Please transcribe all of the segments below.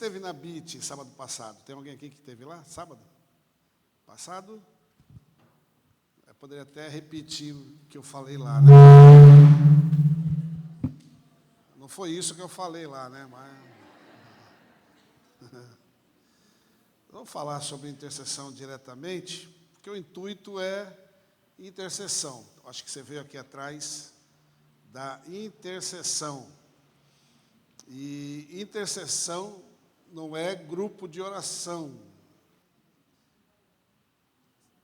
Esteve na BIT sábado passado. Tem alguém aqui que esteve lá sábado passado? Eu poderia até repetir o que eu falei lá, né? Não foi isso que eu falei lá, né? Mas vamos falar sobre intercessão diretamente, porque o intuito é intercessão. Acho que você veio aqui atrás da intercessão. E intercessão não é grupo de oração.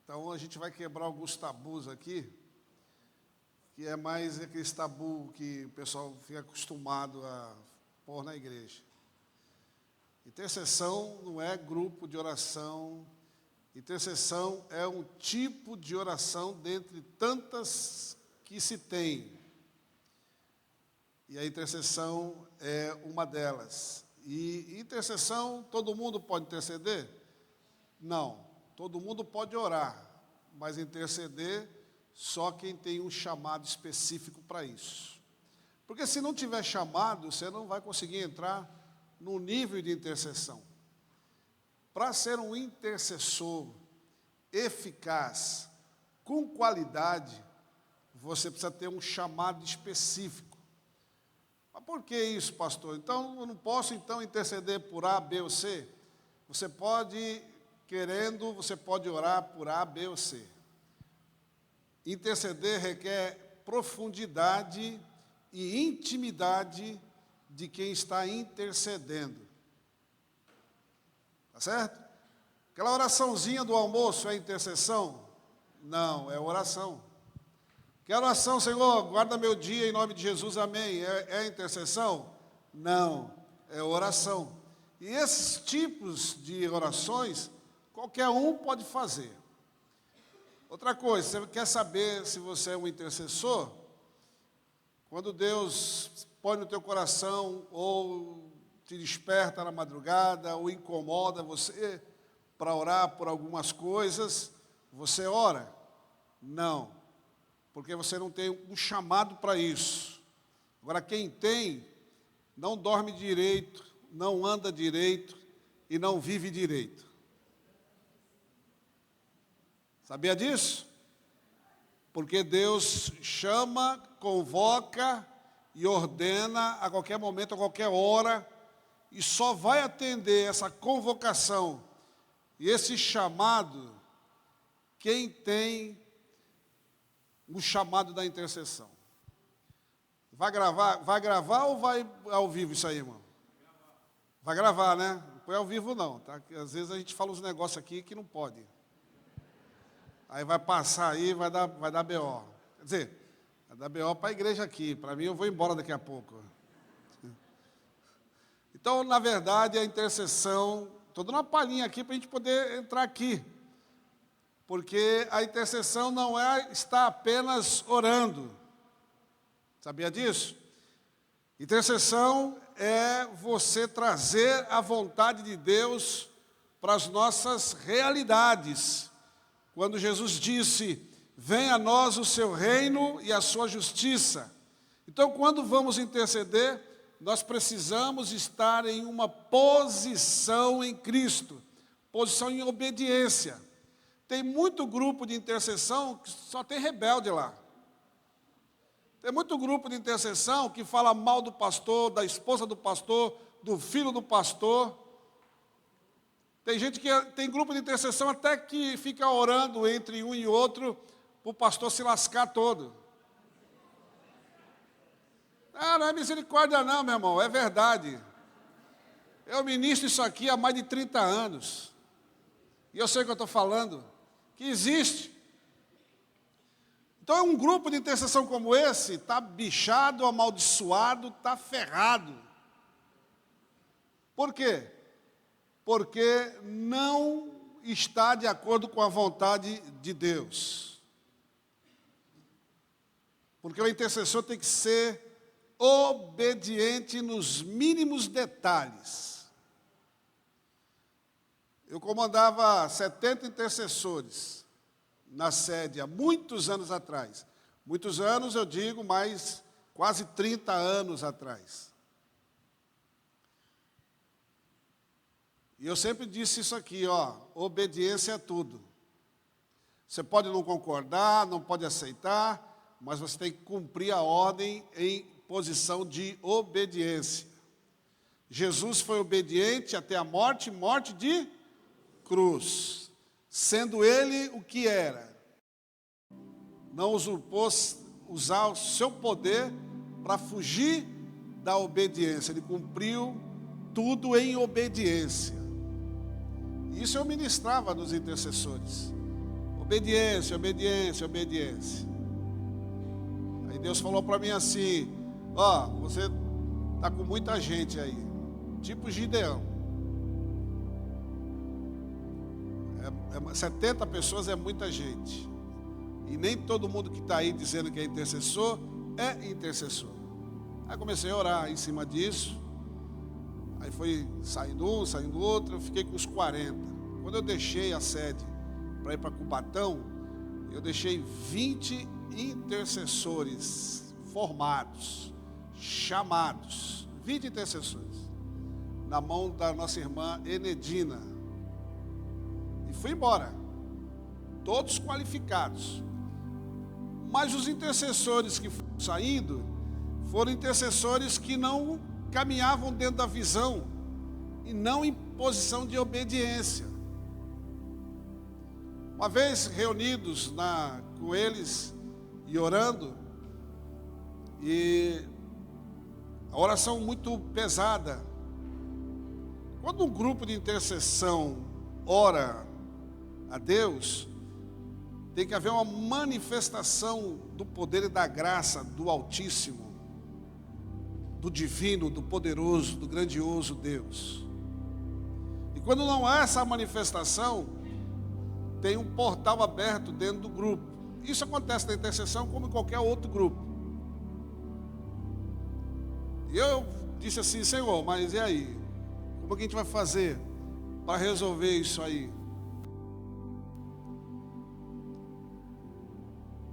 Então a gente vai quebrar alguns tabus aqui, que é mais aquele tabu que o pessoal fica acostumado a pôr na igreja. Intercessão não é grupo de oração. Intercessão é um tipo de oração dentre tantas que se tem. E a intercessão é uma delas. E intercessão, todo mundo pode interceder? Não, todo mundo pode orar, mas interceder só quem tem um chamado específico para isso. Porque se não tiver chamado, você não vai conseguir entrar no nível de intercessão. Para ser um intercessor eficaz, com qualidade, você precisa ter um chamado específico. Mas por que isso, pastor? Então, eu não posso interceder por A, B ou C? Você pode, querendo, você pode orar por A, B ou C. Interceder requer profundidade e intimidade de quem está intercedendo. Tá certo? Aquela oraçãozinha do almoço é intercessão? Não, é oração. Que oração, Senhor, guarda meu dia em nome de Jesus, amém. É intercessão? Não, é oração. E esses tipos de orações, qualquer um pode fazer. Outra coisa, você quer saber se você é um intercessor? Quando Deus põe no teu coração, ou te desperta na madrugada, ou incomoda você para orar por algumas coisas, você ora? Não. Porque você não tem um chamado para isso. Agora, quem tem, não dorme direito, não anda direito e não vive direito. Sabia disso? Porque Deus chama, convoca e ordena a qualquer momento, a qualquer hora, e só vai atender essa convocação e esse chamado quem tem o chamado da intercessão. Vai gravar ou vai ao vivo isso aí, irmão? Vai gravar, né? Não põe ao vivo não, tá? Porque às vezes a gente fala uns negócios aqui que não pode. Aí vai passar aí, vai dar BO. Quer dizer, vai dar BO para a igreja aqui. Para mim, eu vou embora daqui a pouco. Então, na verdade, a intercessão, estou dando uma palhinha aqui para a gente poder entrar aqui. Porque a intercessão não é estar apenas orando. Sabia disso? Intercessão é você trazer a vontade de Deus para as nossas realidades. Quando Jesus disse, venha a nós o seu reino e a sua justiça. Então, quando vamos interceder, nós precisamos estar em uma posição em Cristo, posição em obediência. Tem muito grupo de intercessão que só tem rebelde lá. Tem muito grupo de intercessão que fala mal do pastor, da esposa do pastor, do filho do pastor. Tem gente que tem grupo de intercessão até que fica orando entre um e outro para o pastor se lascar todo. Ah, não é misericórdia não, meu irmão, é verdade. Eu ministro isso aqui há mais de 30 anos. E eu sei o que eu estou falando. Que existe. Então, um grupo de intercessão como esse está bichado, amaldiçoado, está ferrado. Por quê? Porque não está de acordo com a vontade de Deus. Porque o intercessor tem que ser obediente nos mínimos detalhes. Eu comandava 70 intercessores na sede há muitos anos atrás. Muitos anos, eu digo, mas quase 30 anos atrás. E eu sempre disse isso aqui, ó, obediência é tudo. Você pode não concordar, não pode aceitar, mas você tem que cumprir a ordem em posição de obediência. Jesus foi obediente até a morte, morte de cruz. Sendo ele o que era. Não usurpou usar o seu poder para fugir da obediência. Ele cumpriu tudo em obediência. Isso eu ministrava nos intercessores. Obediência, obediência, obediência. Aí Deus falou para mim assim, ó, você está com muita gente aí, tipo Gideão. 70 pessoas é muita gente. E nem todo mundo que está aí dizendo que é intercessor. Aí comecei a orar em cima disso. Aí foi saindo um, saindo outro, eu fiquei com os 40. Quando eu deixei a sede para ir para Cubatão, eu deixei 20 intercessores formados, chamados, 20 intercessores, na mão da nossa irmã Enedina. E fui embora, todos qualificados. Mas os intercessores que foram saindo, foram intercessores que não caminhavam dentro da visão e não em posição de obediência. Uma vez reunidos com eles e orando, e a oração muito pesada. Quando um grupo de intercessão ora a Deus, tem que haver uma manifestação do poder e da graça do Altíssimo, do divino, do poderoso, do grandioso Deus. E quando não há essa manifestação, tem um portal aberto dentro do grupo. Isso acontece na intercessão como em qualquer outro grupo. E eu disse assim, Senhor, mas e aí? Como é que a gente vai fazer para resolver isso aí?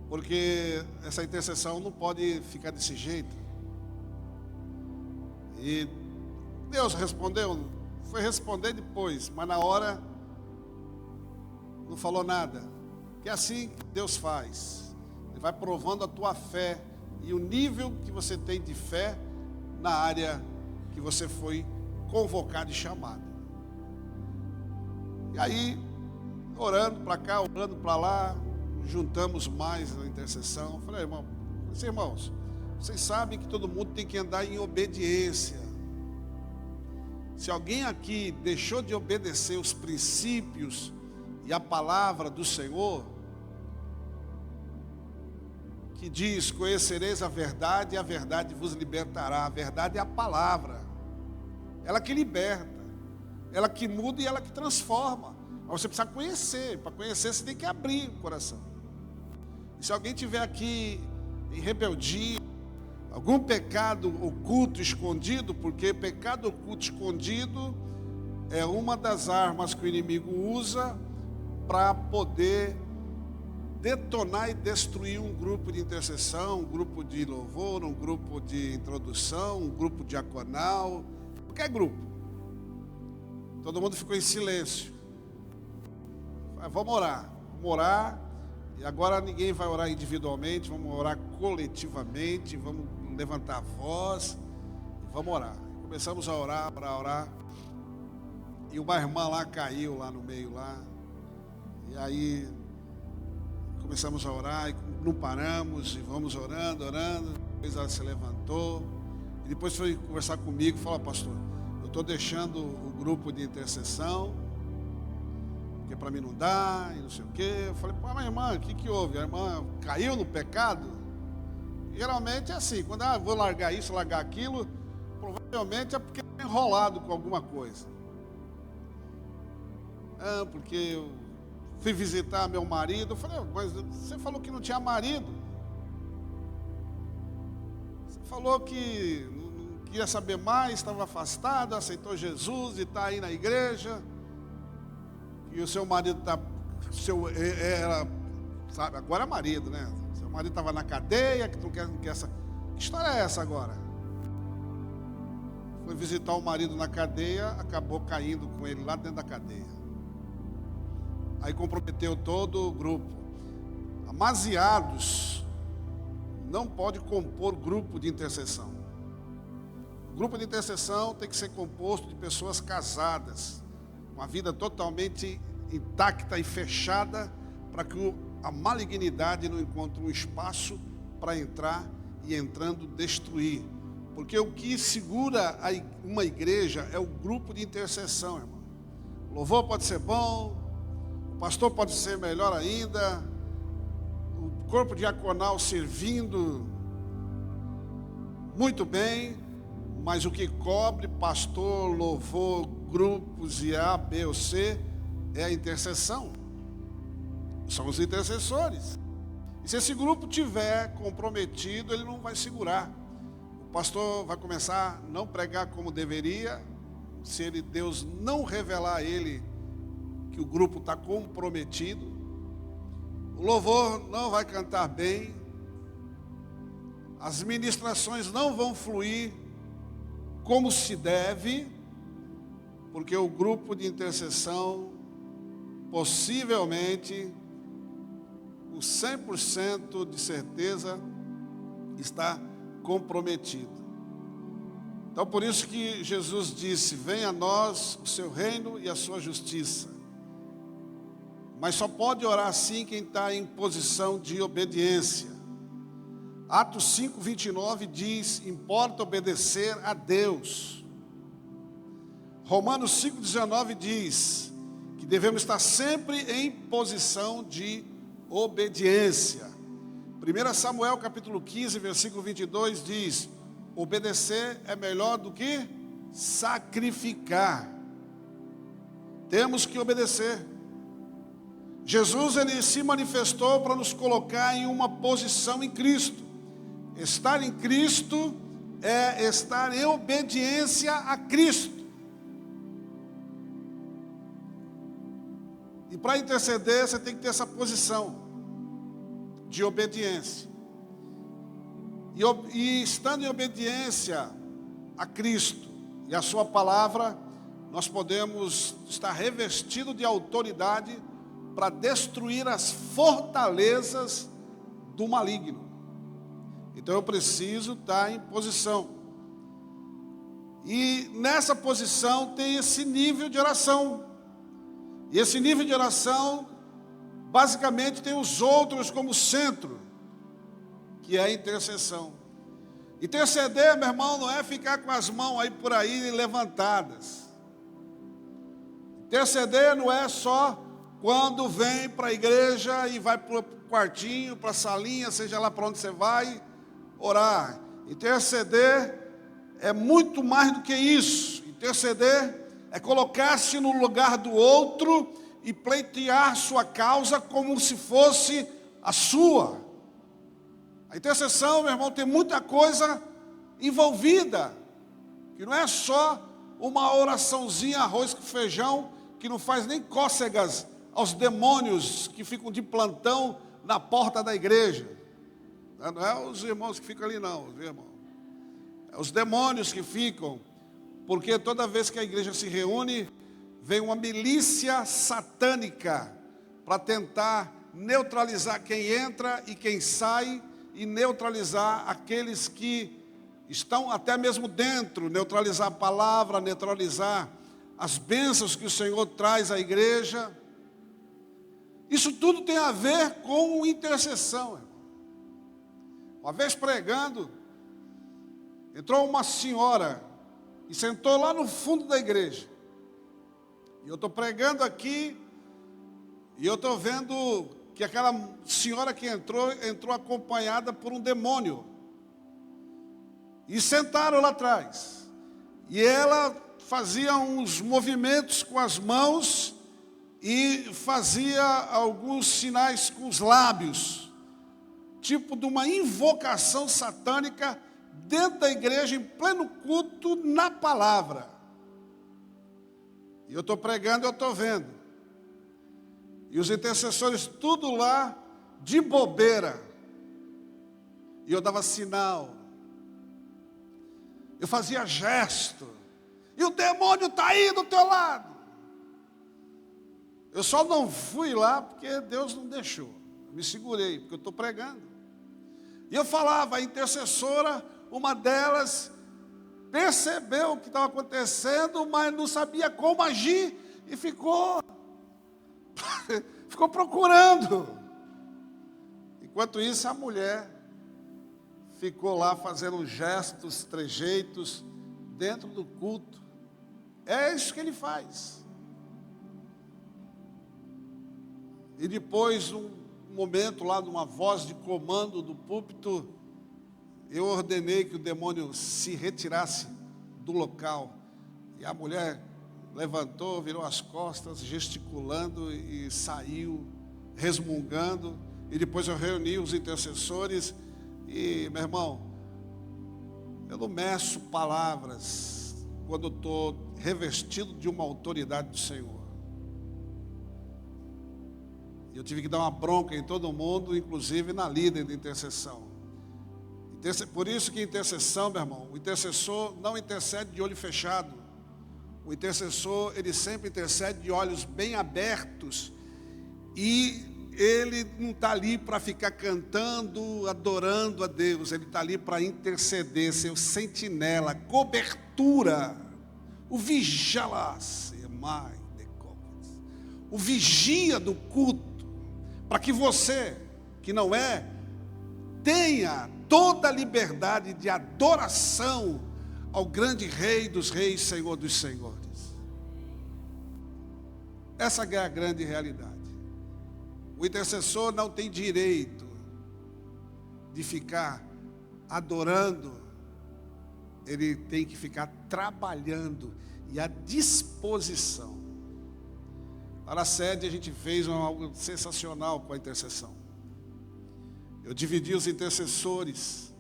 Porque essa intercessão não pode ficar desse jeito. E Deus respondeu, foi responder depois, mas na hora não falou nada. Que é assim que Deus faz. Ele vai provando a tua fé e o nível que você tem de fé na área que você foi convocado e chamado. E aí, orando para cá, orando para lá, juntamos mais na intercessão. Falei, irmãos, vocês sabem que todo mundo tem que andar em obediência. Se alguém aqui deixou de obedecer os princípios e a palavra do Senhor, que diz, conhecereis a verdade e a verdade vos libertará. A verdade é a palavra, ela que liberta, ela que muda e ela que transforma. Mas você precisa conhecer, para conhecer você tem que abrir o coração. E se alguém tiver aqui em rebeldia, algum pecado oculto, escondido, porque pecado oculto, escondido é uma das armas que o inimigo usa para poder detonar e destruir um grupo de intercessão, um grupo de louvor, um grupo de introdução, um grupo diaconal, qualquer grupo. Todo mundo ficou em silêncio. Vamos orar, e agora ninguém vai orar individualmente, vamos orar coletivamente, vamos levantar a voz, e vamos orar. Começamos a orar, e uma irmã lá caiu lá no meio lá, e aí começamos a orar, e não paramos, e vamos orando, depois ela se levantou, e depois foi conversar comigo, falou, pastor, eu estou deixando o grupo de intercessão, porque para mim não dá, e não sei o quê. Eu falei, mas irmã, o que houve? A irmã caiu no pecado? Geralmente é assim, quando eu vou largar isso, largar aquilo, provavelmente é porque está enrolado com alguma coisa. Porque eu fui visitar meu marido, eu falei, mas você falou que não tinha marido. Você falou que não queria saber mais, estava afastado, aceitou Jesus e está aí na igreja. E o seu marido sabe, agora é marido, né? Seu marido estava na cadeia, que não quer essa. Que história é essa agora? foi visitar o marido na cadeia, acabou caindo com ele lá dentro da cadeia. Aí comprometeu todo o grupo. Amasiados não pode compor grupo de intercessão. O grupo de intercessão tem que ser composto de pessoas casadas, uma vida totalmente intacta e fechada, para que a malignidade não encontre um espaço para entrar e entrando destruir. Porque o que segura uma igreja é o grupo de intercessão, irmão. O louvor pode ser bom, o pastor pode ser melhor ainda, o corpo diaconal servindo muito bem, mas o que cobre pastor, louvor, grupos e A, B ou C é a intercessão. São os intercessores. E se esse grupo tiver comprometido, ele não vai segurar. O pastor vai começar a não pregar como deveria, se Deus não revelar a ele que o grupo está comprometido. O louvor não vai cantar bem. As ministrações não vão fluir como se deve, porque o grupo de intercessão, possivelmente, com 100% de certeza, está comprometido. Então, por isso que Jesus disse: venha a nós o seu reino e a sua justiça. Mas só pode orar assim quem está em posição de obediência. Atos 5:29 diz: importa obedecer a Deus. Romanos 5:19 diz que devemos estar sempre em posição de obediência. 1 Samuel capítulo 15, versículo 22 diz: obedecer é melhor do que sacrificar. Temos que obedecer. Jesus, ele se manifestou para nos colocar em uma posição em Cristo. Estar em Cristo é estar em obediência a Cristo. E para interceder, você tem que ter essa posição de obediência. E estando em obediência a Cristo e a sua palavra, nós podemos estar revestidos de autoridade para destruir as fortalezas do maligno. Então eu preciso estar em posição. E nessa posição tem esse nível de oração. E esse nível de oração, basicamente, tem os outros como centro, que é a intercessão. Interceder, meu irmão, não é ficar com as mãos aí por aí levantadas. Interceder não é só quando vem para a igreja e vai para o quartinho, para a salinha, seja lá para onde você vai, orar. Interceder é muito mais do que isso. Interceder é colocar-se no lugar do outro e pleitear sua causa como se fosse a sua. A intercessão, meu irmão, tem muita coisa envolvida, que não é só uma oraçãozinha, arroz com feijão, que não faz nem cócegas aos demônios que ficam de plantão na porta da igreja. Não é os irmãos que ficam ali não, os irmãos. É os demônios que ficam, porque toda vez que a igreja se reúne, vem uma milícia satânica para tentar neutralizar quem entra e quem sai, e neutralizar aqueles que estão até mesmo dentro, neutralizar a palavra, neutralizar as bênçãos que o Senhor traz à igreja. Isso tudo tem a ver com intercessão, irmão. Uma vez pregando, entrou uma senhora e sentou lá no fundo da igreja. E eu estou pregando aqui, e eu estou vendo que aquela senhora que entrou acompanhada por um demônio. E sentaram lá atrás. E ela fazia uns movimentos com as mãos e fazia alguns sinais com os lábios, tipo de uma invocação satânica dentro da igreja, em pleno culto, na palavra. E eu estou pregando, eu estou vendo. E os intercessores tudo lá de bobeira. E eu dava sinal. Eu fazia gesto. E o demônio está aí do teu lado. Eu só não fui lá porque Deus não deixou. Eu me segurei, porque eu estou pregando. E eu falava, a intercessora, uma delas, percebeu o que estava acontecendo, mas não sabia como agir e ficou procurando. Enquanto isso, a mulher ficou lá fazendo gestos, trejeitos, dentro do culto. É isso que ele faz. E depois, um momento lá, numa voz de comando do púlpito, eu ordenei que o demônio se retirasse do local. E a mulher levantou, virou as costas, gesticulando e saiu, resmungando. E depois eu reuni os intercessores e, meu irmão, eu não meço palavras quando eu estou revestido de uma autoridade do Senhor. Eu tive que dar uma bronca em todo mundo, inclusive na líder de intercessão. Por isso que intercessão, meu irmão, o intercessor não intercede de olho fechado. O intercessor, ele sempre intercede de olhos bem abertos. E ele não está ali para ficar cantando, adorando a Deus. Ele está ali para interceder, ser o sentinela, cobertura, o vigilas, o vigia do culto, para que você, que não é, tenha toda a liberdade de adoração ao grande Rei dos Reis, Senhor dos Senhores. Essa é a grande realidade. O intercessor não tem direito de ficar adorando, ele tem que ficar trabalhando e à disposição. Lá na sede a gente fez algo sensacional com a intercessão. Eu dividi os intercessores.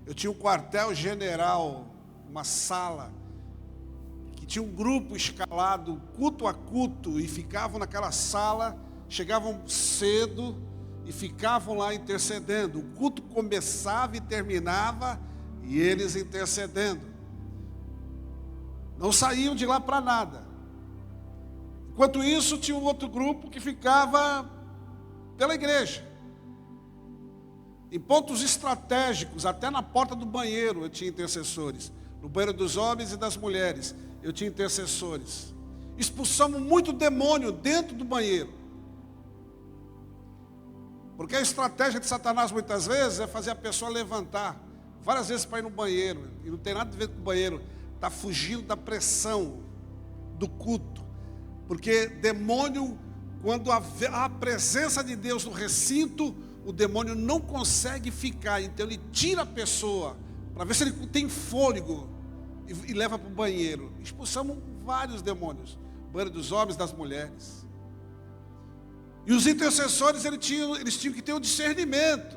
Eu tinha um quartel-general, uma sala, que tinha um grupo escalado, culto a culto, e ficavam naquela sala, chegavam cedo e ficavam lá intercedendo. O culto começava e terminava, e eles intercedendo. Não saíam de lá para nada. Enquanto isso, tinha um outro grupo que ficava pela igreja. Em pontos estratégicos, até na porta do banheiro eu tinha intercessores. No banheiro dos homens e das mulheres, eu tinha intercessores. Expulsamos muito demônio dentro do banheiro. Porque a estratégia de Satanás muitas vezes é fazer a pessoa levantar várias vezes para ir no banheiro. E não tem nada a ver com o banheiro. Está fugindo da pressão do culto. Porque demônio, quando há a presença de Deus no recinto, o demônio não consegue ficar. Então ele tira a pessoa para ver se ele tem fôlego e leva para o banheiro. Expulsamos vários demônios. Banheiro dos homens e das mulheres. E os intercessores, eles tinham que ter o discernimento.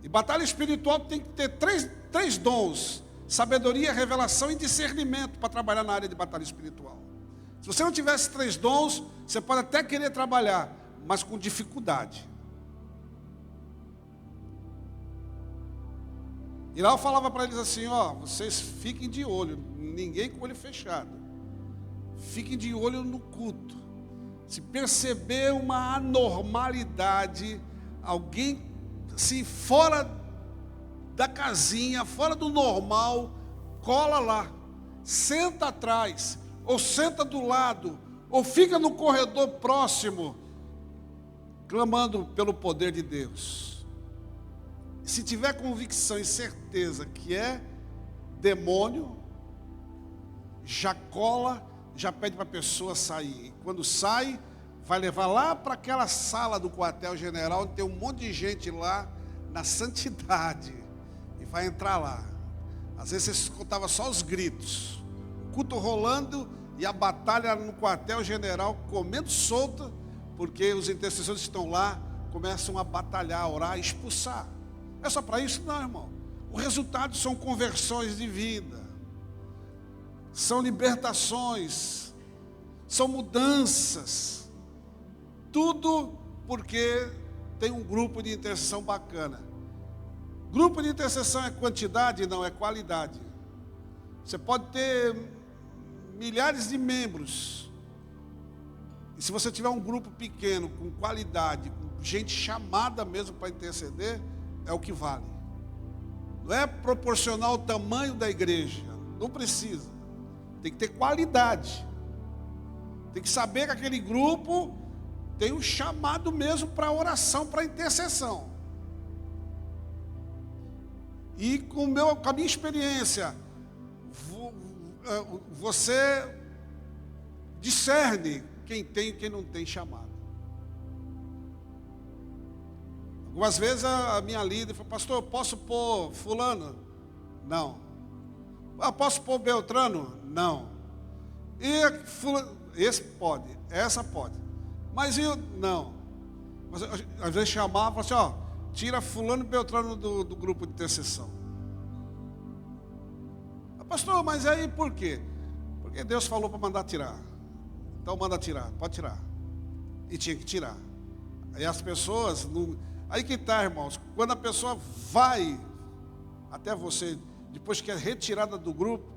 E batalha espiritual tem que ter três dons: sabedoria, revelação e discernimento para trabalhar na área de batalha espiritual. Se você não tivesse 3 dons, você pode até querer trabalhar, mas com dificuldade. E lá eu falava para eles assim, vocês fiquem de olho, ninguém com o olho fechado. Fiquem de olho no culto. Se perceber uma anormalidade, alguém assim, fora da casinha, fora do normal, cola lá, senta atrás, ou senta do lado, ou fica no corredor próximo, clamando pelo poder de Deus. Se tiver convicção e certeza que é demônio, já cola, já pede para a pessoa sair. E quando sai, vai levar lá para aquela sala do quartel-general, onde tem um monte de gente lá, na santidade, e vai entrar lá. Às vezes você escutava só os gritos, o culto rolando e a batalha no quartel-general comendo solta, porque os intercessores que estão lá começam a batalhar, a orar, a expulsar. É só para isso? Não, irmão. O resultado são conversões de vida, são libertações, são mudanças, tudo porque tem um grupo de intercessão bacana. Grupo de intercessão é quantidade? Não, é qualidade. Você pode ter milhares de membros. E se você tiver um grupo pequeno, com qualidade, com gente chamada mesmo para interceder, é o que vale. Não é proporcional ao tamanho da igreja. Não precisa. Tem que ter qualidade. Tem que saber que aquele grupo tem um chamado mesmo para oração, para intercessão. E com a minha experiência, você discerne quem tem e quem não tem chamado. Algumas vezes a minha líder falou: pastor, eu posso pôr fulano? Não. Eu posso pôr Beltrano? Não. E fulano, esse pode, essa pode. Mas eu, não. Mas, às vezes chamava e falava assim: ó, tira fulano e Beltrano do grupo de intercessão. Pastor, mas aí por quê? Porque Deus falou para mandar tirar. Então manda tirar, pode tirar. E tinha que tirar. Aí as pessoas, aí que está, irmãos, quando a pessoa vai até você, depois que é retirada do grupo,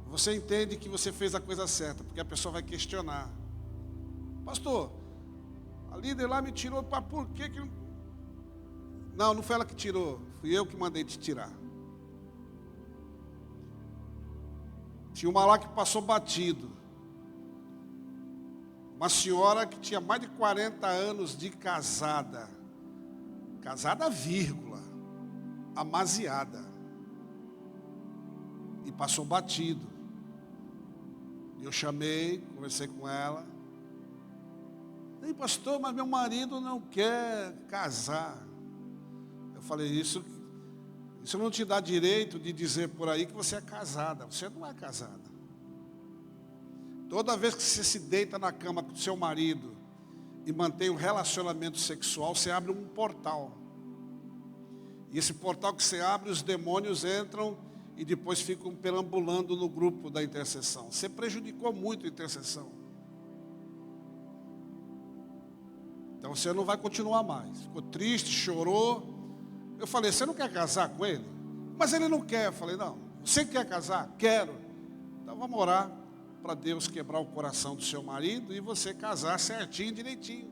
você entende que você fez a coisa certa, porque a pessoa vai questionar. Pastor, a líder lá me tirou, por que que... Não, não foi ela que tirou, fui eu que mandei te tirar. Tinha uma lá que passou batido. Uma senhora que tinha mais de 40 anos de casada. Casada, vírgula. Amaziada. E passou batido. Eu chamei, conversei com ela. Ei, pastor, mas meu marido não quer casar. Eu falei, isso não te dá direito de dizer por aí que você é casada. Você não é casada. Toda vez que você se deita na cama com o seu marido e mantém um relacionamento sexual, você abre um portal. E esse portal que você abre, os demônios entram e depois ficam perambulando no grupo da intercessão. Você prejudicou muito a intercessão. Então você não vai continuar mais. Ficou triste, chorou. Eu falei, você não quer casar com ele? Mas ele não quer. Eu falei, não, você quer casar? Quero. Então vamos orar para Deus quebrar o coração do seu marido e você casar certinho, direitinho.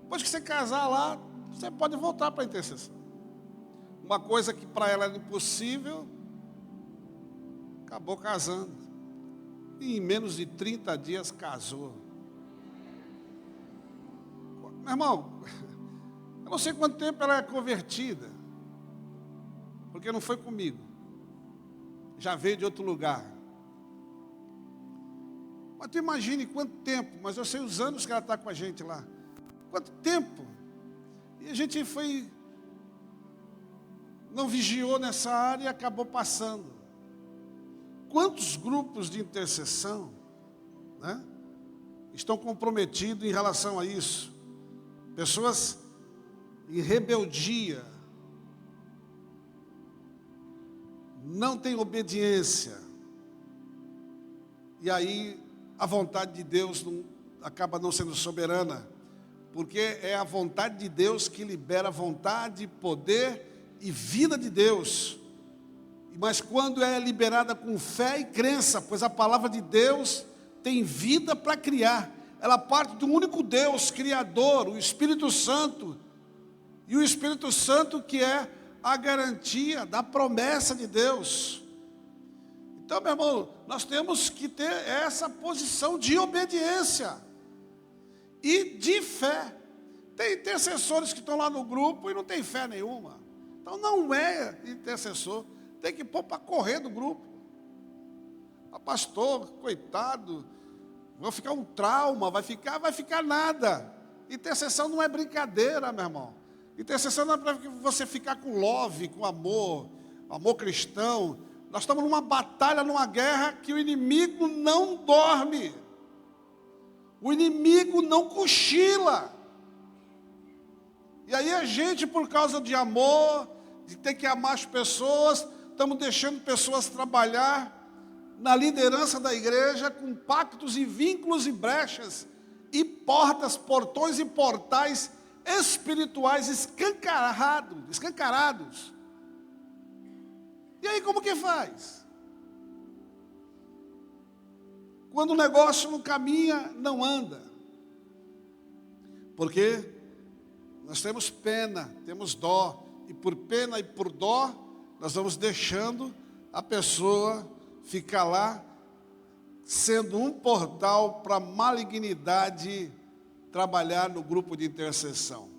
Depois que você casar lá, você pode voltar para a intercessão. Uma coisa que para ela era impossível, acabou casando. E em menos de 30 dias casou. Meu irmão, eu não sei quanto tempo ela é convertida. Porque não foi comigo. Já veio de outro lugar. Mas tu imagine quanto tempo, mas eu sei os anos que ela está com a gente lá. Quanto tempo? E a gente não vigiou nessa área e acabou passando. Quantos grupos de intercessão, né, estão comprometidos em relação a isso? Pessoas em rebeldia, não tem obediência, e aí a vontade de Deus acaba não sendo soberana, porque é a vontade de Deus que libera a vontade, poder e vida de Deus. Mas quando é liberada com fé e crença, pois a palavra de Deus tem vida para criar, ela parte do único Deus, Criador, o Espírito Santo, e o Espírito Santo que é a garantia da promessa de Deus. Então, meu irmão, nós temos que ter essa posição de obediência e de fé. Tem intercessores que estão lá no grupo e não tem fé nenhuma. Então não é intercessor, tem que pôr para correr do grupo. Pastor, coitado, vai ficar um trauma, vai ficar nada. Intercessão não é brincadeira, meu irmão. Intercessão não é para você ficar com love, com amor cristão. Nós estamos numa batalha, numa guerra que o inimigo não dorme. O inimigo não cochila. E aí a gente, por causa de amor, de ter que amar as pessoas, estamos deixando pessoas trabalhar na liderança da igreja com pactos e vínculos e brechas e portas, portões e portais espirituais escancarados. E aí como que faz? Quando o negócio não caminha, não anda. Porque nós temos pena, temos dó. E por pena e por dó, nós vamos deixando a pessoa ficar lá, sendo um portal para a malignidade trabalhar no grupo de intercessão.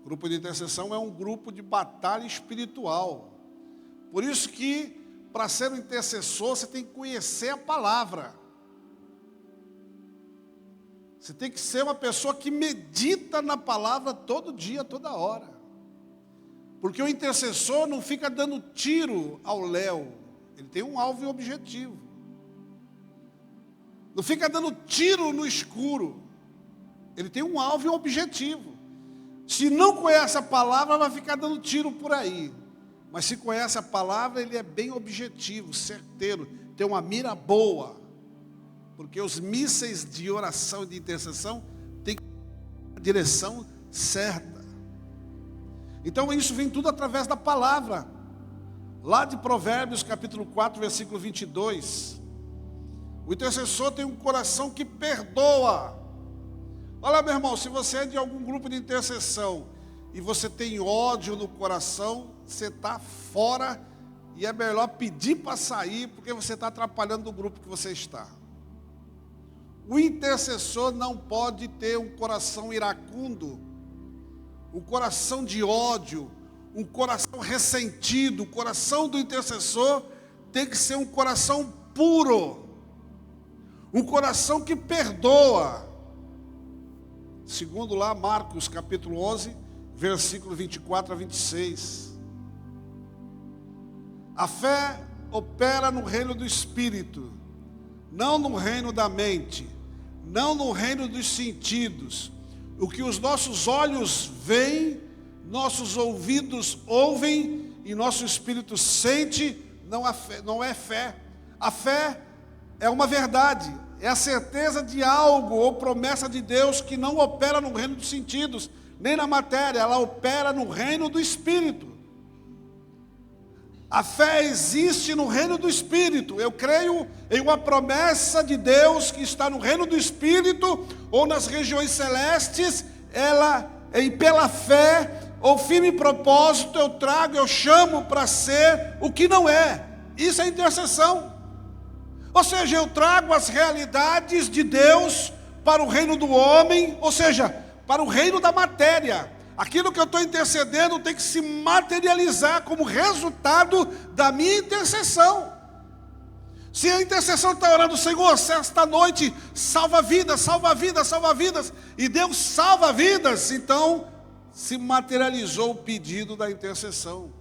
O grupo de intercessão é um grupo de batalha espiritual. Por isso que, para ser um intercessor, você tem que conhecer a palavra. Você tem que ser uma pessoa que medita na palavra todo dia, toda hora. Porque o intercessor não fica dando tiro ao léu. Ele tem um alvo e objetivo. Não fica dando tiro no escuro. Ele tem um alvo e um objetivo. Se não conhece a palavra, vai ficar dando tiro por aí. Mas se conhece a palavra, ele é bem objetivo, certeiro. Tem uma mira boa. Porque os mísseis de oração e de intercessão têm a direção certa. Então isso vem tudo através da palavra. Lá de Provérbios capítulo 4, versículo 22. O intercessor tem um coração que perdoa. Olha, meu irmão, se você é de algum grupo de intercessão e você tem ódio no coração, você está fora e é melhor pedir para sair, porque você está atrapalhando o grupo que você está. O intercessor não pode ter um coração iracundo, um coração de ódio, um coração ressentido. O coração do intercessor tem que ser um coração puro, um coração que perdoa. Segundo lá Marcos capítulo 11, versículo 24 a 26. A fé opera no reino do Espírito, não no reino da mente, não no reino dos sentidos. O que os nossos olhos veem, nossos ouvidos ouvem e nosso espírito sente, não é fé. A fé é uma verdade, é a certeza de algo ou promessa de Deus que não opera no reino dos sentidos, nem na matéria, ela opera no reino do Espírito. A fé existe no reino do Espírito. Eu creio em uma promessa de Deus que está no reino do Espírito ou nas regiões celestes. Pela fé ou firme propósito, eu chamo para ser o que não é. Isso é intercessão. Ou seja, eu trago as realidades de Deus para o reino do homem, ou seja, para o reino da matéria. Aquilo que eu estou intercedendo tem que se materializar como resultado da minha intercessão. Se a intercessão está orando, Senhor, esta noite salva vidas, salva vidas, salva vidas, e Deus salva vidas, então se materializou o pedido da intercessão.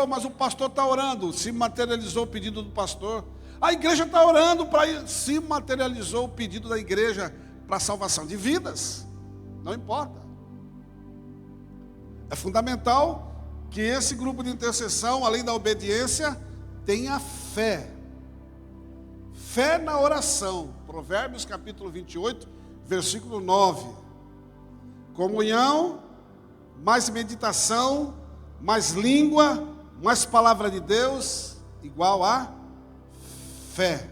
Mas o pastor está orando, se materializou o pedido do pastor. A igreja está orando, se materializou o pedido da igreja para a salvação de vidas. Não importa. É fundamental que esse grupo de intercessão, além da obediência, tenha fé. Fé na oração. Provérbios capítulo 28, versículo 9. Comunhão, mais meditação, mais língua, mais palavra de Deus, igual a fé.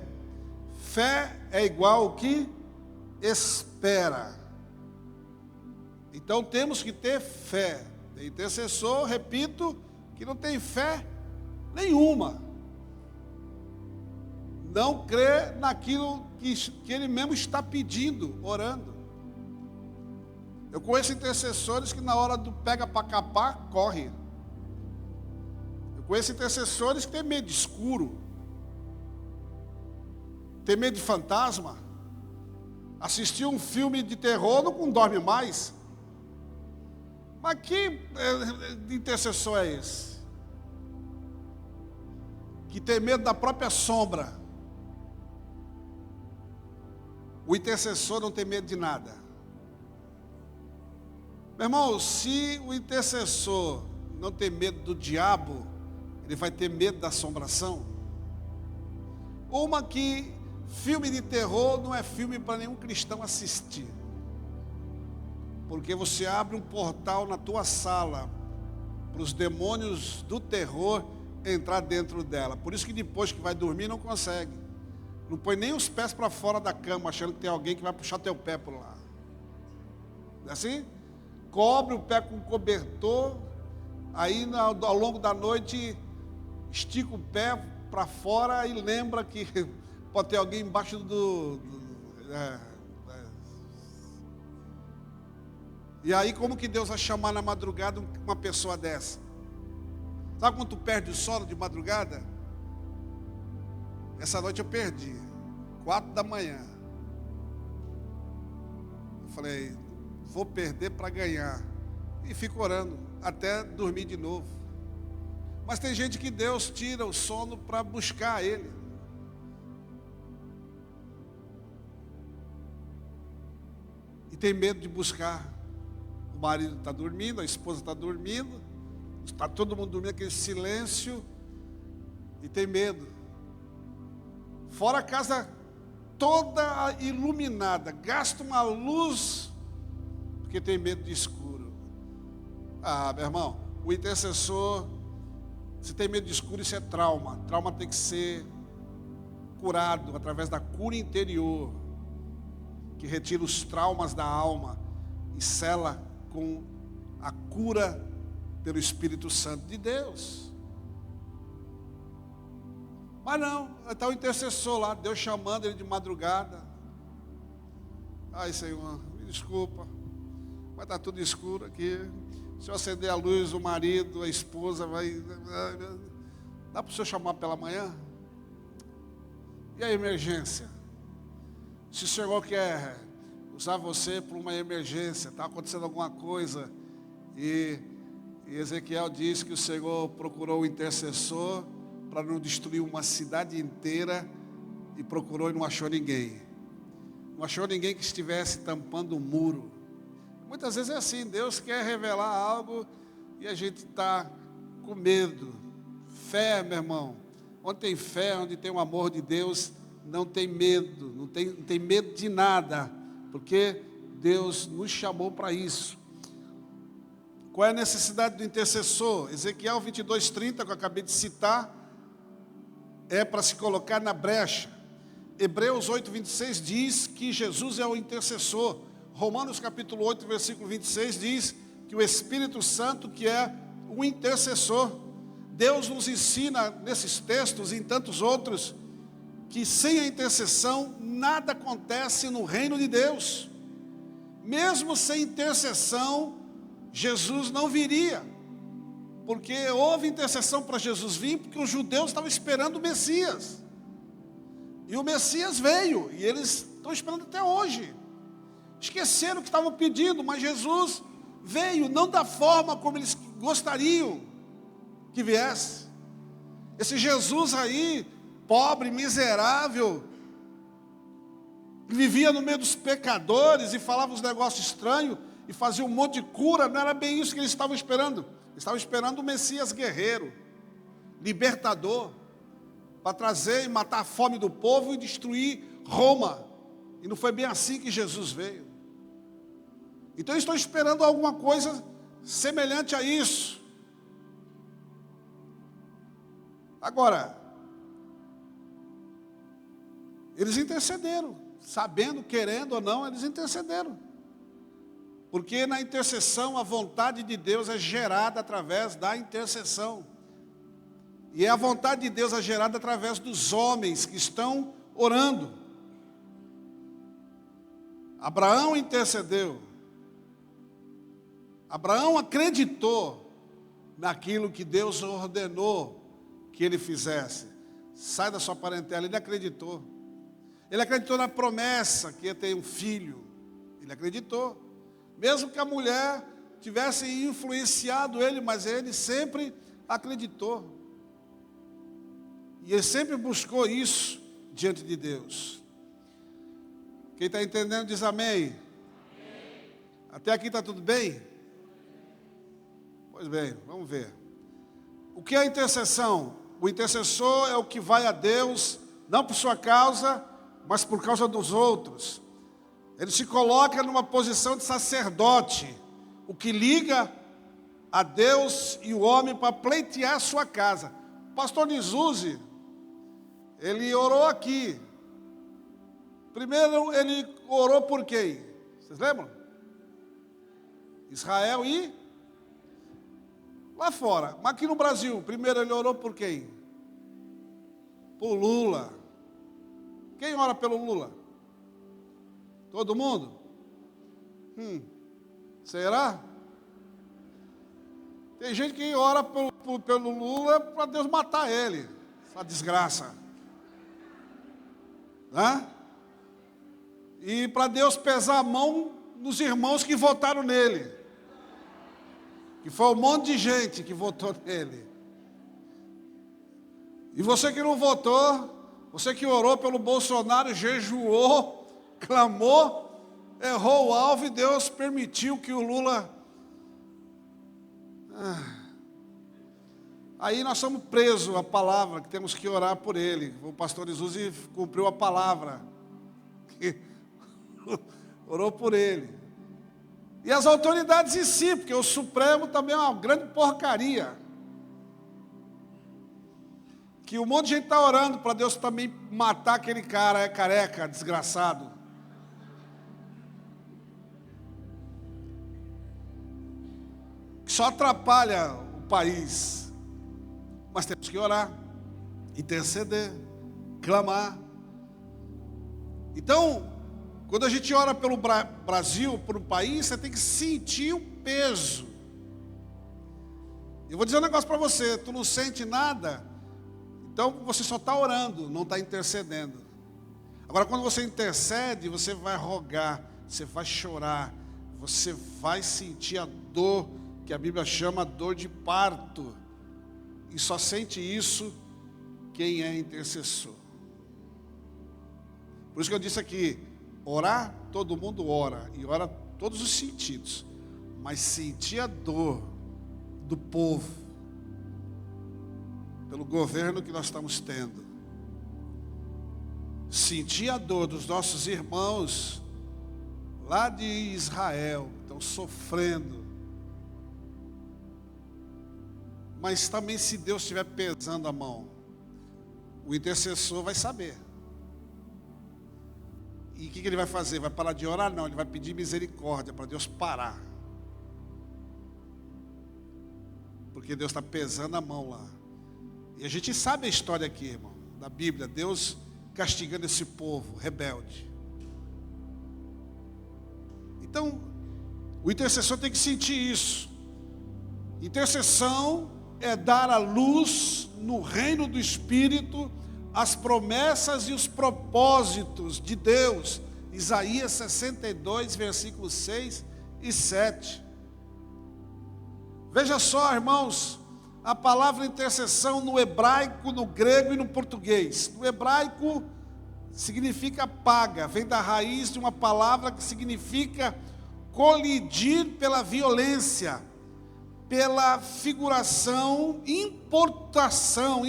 Fé é igual ao que espera. Então temos que ter fé. Tem intercessor, repito, que não tem fé nenhuma. Não crê naquilo que ele mesmo está pedindo, orando. Eu conheço intercessores que na hora do pega para capar, corre. Eu conheço intercessores que têm medo de escuro. Tem medo de fantasma. Assistir um filme de terror não dorme mais. Mas que intercessor é esse? Que tem medo da própria sombra. O intercessor não tem medo de nada. Meu irmão, se o intercessor não tem medo do diabo, ele vai ter medo da assombração. Filme de terror não é filme para nenhum cristão assistir. Porque você abre um portal na tua sala para os demônios do terror entrar dentro dela. Por isso que depois que vai dormir não consegue. Não põe nem os pés para fora da cama, achando que tem alguém que vai puxar teu pé por lá. Não é assim? Cobre o pé com cobertor, aí ao longo da noite estica o pé para fora e lembra que pode ter alguém embaixo E aí como que Deus vai chamar na madrugada uma pessoa dessa? Sabe quando tu perde o sono de madrugada? Essa noite eu perdi, 4 da manhã. Eu falei, vou perder para ganhar. E fico orando até dormir de novo. Mas tem gente que Deus tira o sono para buscar Ele. E tem medo de buscar. O marido está dormindo, a esposa está dormindo, está todo mundo dormindo, aquele silêncio, e tem medo. Fora a casa toda iluminada, gasta uma luz, porque tem medo de escuro. Ah, meu irmão, o intercessor, se tem medo de escuro, isso é trauma. Trauma tem que ser curado através da cura interior, que retira os traumas da alma e sela com a cura pelo Espírito Santo de Deus. Mas não, está o intercessor lá, Deus chamando ele de madrugada. Ai, Senhor, me desculpa, vai estar tudo escuro aqui. Se eu acender a luz, o marido, a esposa vai... Dá para o senhor chamar pela manhã? E a emergência? Se o Senhor quer usar você para uma emergência, está acontecendo alguma coisa, e Ezequiel diz que o Senhor procurou o intercessor para não destruir uma cidade inteira, e procurou e não achou ninguém. Não achou ninguém que estivesse tampando o muro. Muitas vezes é assim, Deus quer revelar algo e a gente está com medo. Fé, meu irmão, onde tem fé, onde tem o amor de Deus, não tem medo, não tem medo de nada, porque Deus nos chamou para isso. Qual é a necessidade do intercessor? Ezequiel 22:30, que eu acabei de citar, é para se colocar na brecha. Hebreus 8:26 diz que Jesus é o intercessor. Romanos capítulo 8, versículo 26 diz que o Espírito Santo que é o intercessor. Deus nos ensina nesses textos e em tantos outros que sem a intercessão nada acontece no reino de Deus. Mesmo sem intercessão, Jesus não viria, porque houve intercessão para Jesus vir, porque os judeus estavam esperando o Messias, e o Messias veio, e eles estão esperando até hoje. Esqueceram o que estavam pedindo, mas Jesus veio, não da forma como eles gostariam que viesse. Esse Jesus aí, pobre, miserável, vivia no meio dos pecadores e falava uns negócios estranhos e fazia um monte de cura, não era bem isso que eles estavam esperando. Eles estavam esperando o Messias guerreiro, libertador, para trazer e matar a fome do povo e destruir Roma. E não foi bem assim que Jesus veio. Então eles estão esperando alguma coisa semelhante a isso. Agora, eles intercederam, sabendo, querendo ou não, eles intercederam. Porque na intercessão a vontade de Deus é gerada através da intercessão. E a vontade de Deus é gerada através dos homens que estão orando. Abraão intercedeu. Abraão acreditou naquilo que Deus ordenou que ele fizesse. Sai da sua parentela, ele acreditou. Ele acreditou na promessa que ia ter um filho. Ele acreditou. Mesmo que a mulher tivesse influenciado ele, mas ele sempre acreditou. E ele sempre buscou isso diante de Deus. Quem está entendendo diz amém. Amém. Até aqui está tudo bem? Pois bem, vamos ver. O que é a intercessão? O intercessor é o que vai a Deus, não por sua causa, mas por causa dos outros. Ele se coloca numa posição de sacerdote, o que liga a Deus e o homem para pleitear a sua casa. pastor Nisuzi, ele orou aqui. Primeiro ele orou por quem? Vocês lembram? Israel e lá fora. Mas aqui no Brasil, primeiro ele orou por quem? Por Lula. Quem ora pelo Lula? Todo mundo? Será? Tem gente que ora pelo Lula para Deus matar ele. Essa desgraça. Né? E para Deus pesar a mão nos irmãos que votaram nele. Que foi um monte de gente que votou nele. E você que não votou, você que orou pelo Bolsonaro, jejuou, clamou, errou o alvo e Deus permitiu que o Lula... Aí nós somos presos à palavra, que temos que orar por ele. O pastor Jesus cumpriu a palavra. Orou por ele. E as autoridades em si, porque o Supremo também é uma grande porcaria. Que um monte de gente está orando para Deus também matar aquele cara, careca, desgraçado. Que só atrapalha o país. Mas temos que orar, interceder, clamar. Então, quando a gente ora pelo Brasil, por um país, você tem que sentir o peso. Eu vou dizer um negócio para você, tu não sente nada, então você só está orando, não está intercedendo. Agora, quando você intercede, você vai rogar, você vai chorar, você vai sentir a dor, que a Bíblia chama dor de parto. E só sente isso quem é intercessor. Por isso que eu disse aqui, orar, todo mundo ora, e ora todos os sentidos. Mas sentir a dor do povo, pelo governo que nós estamos tendo. Sentir a dor dos nossos irmãos lá de Israel, que estão sofrendo. Mas também se Deus estiver pesando a mão, o intercessor vai saber. E o que ele vai fazer? Vai parar de orar? Não, ele vai pedir misericórdia para Deus parar. Porque Deus está pesando a mão lá. E a gente sabe a história aqui, irmão, da Bíblia. Deus castigando esse povo rebelde. Então, o intercessor tem que sentir isso. Intercessão é dar a luz no reino do Espírito as promessas e os propósitos de Deus. Isaías 62, versículos 6 e 7. Veja só, irmãos, a palavra intercessão no hebraico, no grego e no português. No hebraico significa paga, vem da raiz de uma palavra que significa colidir pela violência, pela figuração, importunação,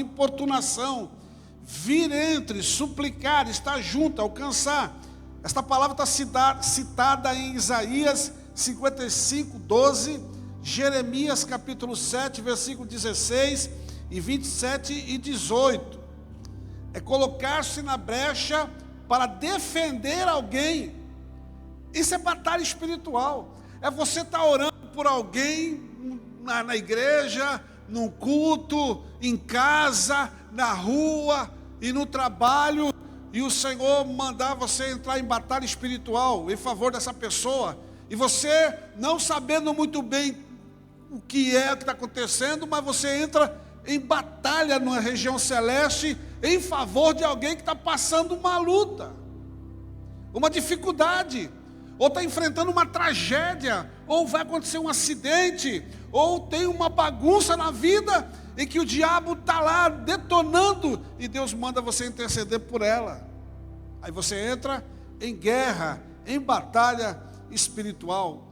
vir entre, suplicar, estar junto, alcançar. Esta palavra está citada em Isaías 55, 12, Jeremias capítulo 7, versículo 16 e 27 e 18. É colocar-se na brecha para defender alguém. Isso é batalha espiritual. É você estar orando por alguém na igreja, num culto, em casa, na rua e no trabalho, e o Senhor mandar você entrar em batalha espiritual em favor dessa pessoa, e você não sabendo muito bem o que está acontecendo, mas você entra em batalha na região celeste em favor de alguém que está passando uma luta, uma dificuldade, ou está enfrentando uma tragédia, ou vai acontecer um acidente, ou tem uma bagunça na vida, em que o diabo está lá detonando, e Deus manda você interceder por ela. Aí você entra em guerra, em batalha espiritual.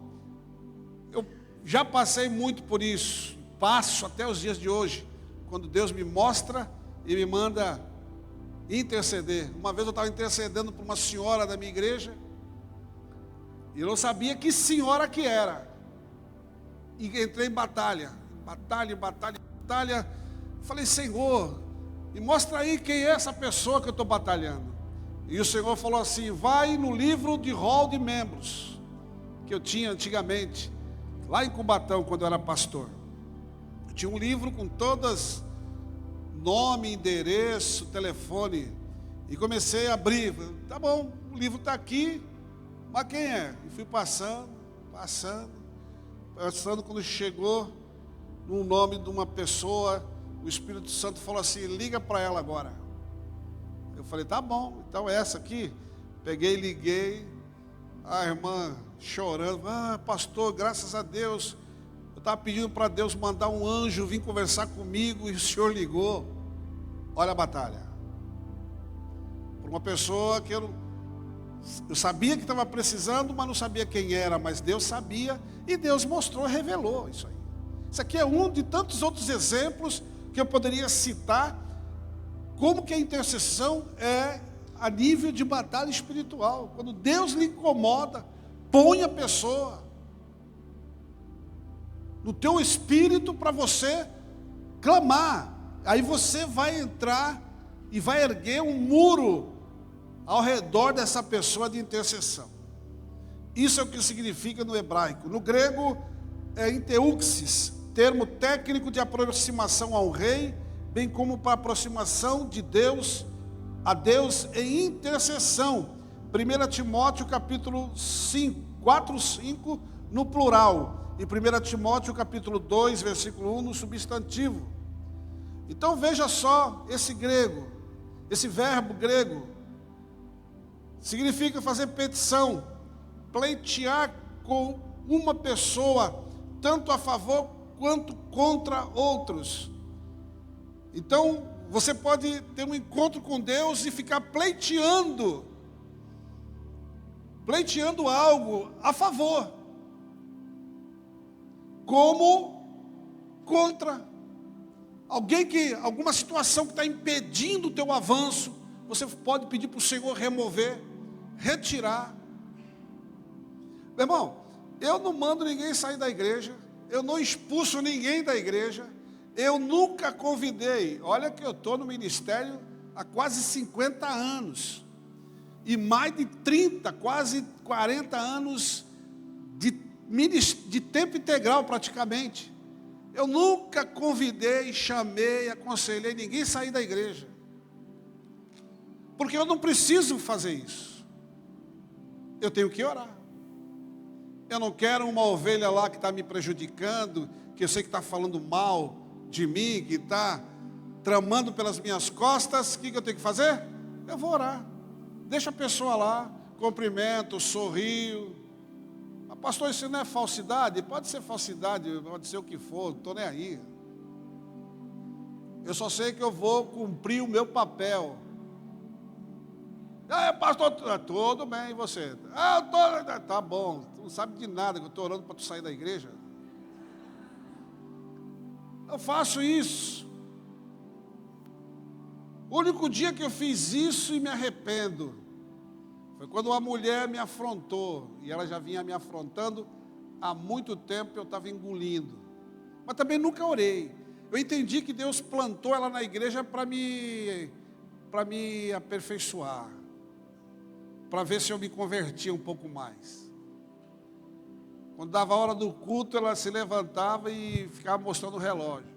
Eu já passei muito por isso, passo até os dias de hoje, quando Deus me mostra e me manda interceder. Uma vez eu estava intercedendo por uma senhora da minha igreja, e eu não sabia que senhora que era. E entrei em batalha. falei, Senhor, me mostra aí quem é essa pessoa que eu estou batalhando. E o Senhor falou assim, vai no livro de rol de membros, que eu tinha antigamente, lá em Cubatão, quando eu era pastor. Eu tinha um livro com todas, nome, endereço, telefone, e comecei a abrir. Tá bom, o livro está aqui, mas quem é? E fui passando, quando chegou no nome de uma pessoa, o Espírito Santo falou assim, liga para ela agora. Eu falei, tá bom, então essa aqui. Peguei, liguei, a irmã chorando, pastor, graças a Deus, eu estava pedindo para Deus mandar um anjo vir conversar comigo, e o senhor ligou. Olha a batalha. Por uma pessoa que eu sabia que estava precisando, mas não sabia quem era, mas Deus sabia, e Deus mostrou, revelou isso aí. Isso aqui é um de tantos outros exemplos que eu poderia citar, como que a intercessão é a nível de batalha espiritual. Quando Deus lhe incomoda, põe a pessoa no teu espírito para você clamar. Aí você vai entrar e vai erguer um muro ao redor dessa pessoa de intercessão. Isso é o que significa no hebraico. No grego é inteuxis, termo técnico de aproximação ao rei, bem como para aproximação de Deus a Deus em intercessão. 1 Timóteo capítulo 4, 5 no plural, e 1 Timóteo capítulo 2, versículo 1 no substantivo. Então veja só, esse verbo grego, significa fazer petição, pleitear com uma pessoa, tanto a favor quanto contra outros. Então, você pode ter um encontro com Deus e ficar pleiteando algo a favor, como contra. Alguma situação que está impedindo o teu avanço, você pode pedir para o Senhor remover, retirar. Meu irmão, eu não mando ninguém sair da igreja, eu não expulso ninguém da igreja, eu nunca convidei. Olha que eu estou no ministério há quase 50 anos, e mais de 30, quase 40 anos de tempo integral praticamente. Eu nunca convidei, chamei, aconselhei ninguém a sair da igreja, porque eu não preciso fazer isso. Eu tenho que orar. Eu não quero uma ovelha lá que está me prejudicando, que eu sei que está falando mal de mim, que está tramando pelas minhas costas. O que eu tenho que fazer? Eu vou orar. Deixa a pessoa lá, cumprimento, sorrio. Mas, pastor, isso não é falsidade? Pode ser falsidade, pode ser o que for, não estou nem aí. Eu só sei que eu vou cumprir o meu papel. Pastor, tudo bem, e você? Tá bom, tu não sabe de nada, que eu estou orando para tu sair da igreja. Eu faço isso. O único dia que eu fiz isso e me arrependo foi quando uma mulher me afrontou, e ela já vinha me afrontando há muito tempo, eu estava engolindo. Mas também nunca orei. Eu entendi que Deus plantou ela na igreja para me aperfeiçoar, para ver se eu me convertia um pouco mais. Quando dava a hora do culto, ela se levantava e ficava mostrando o relógio.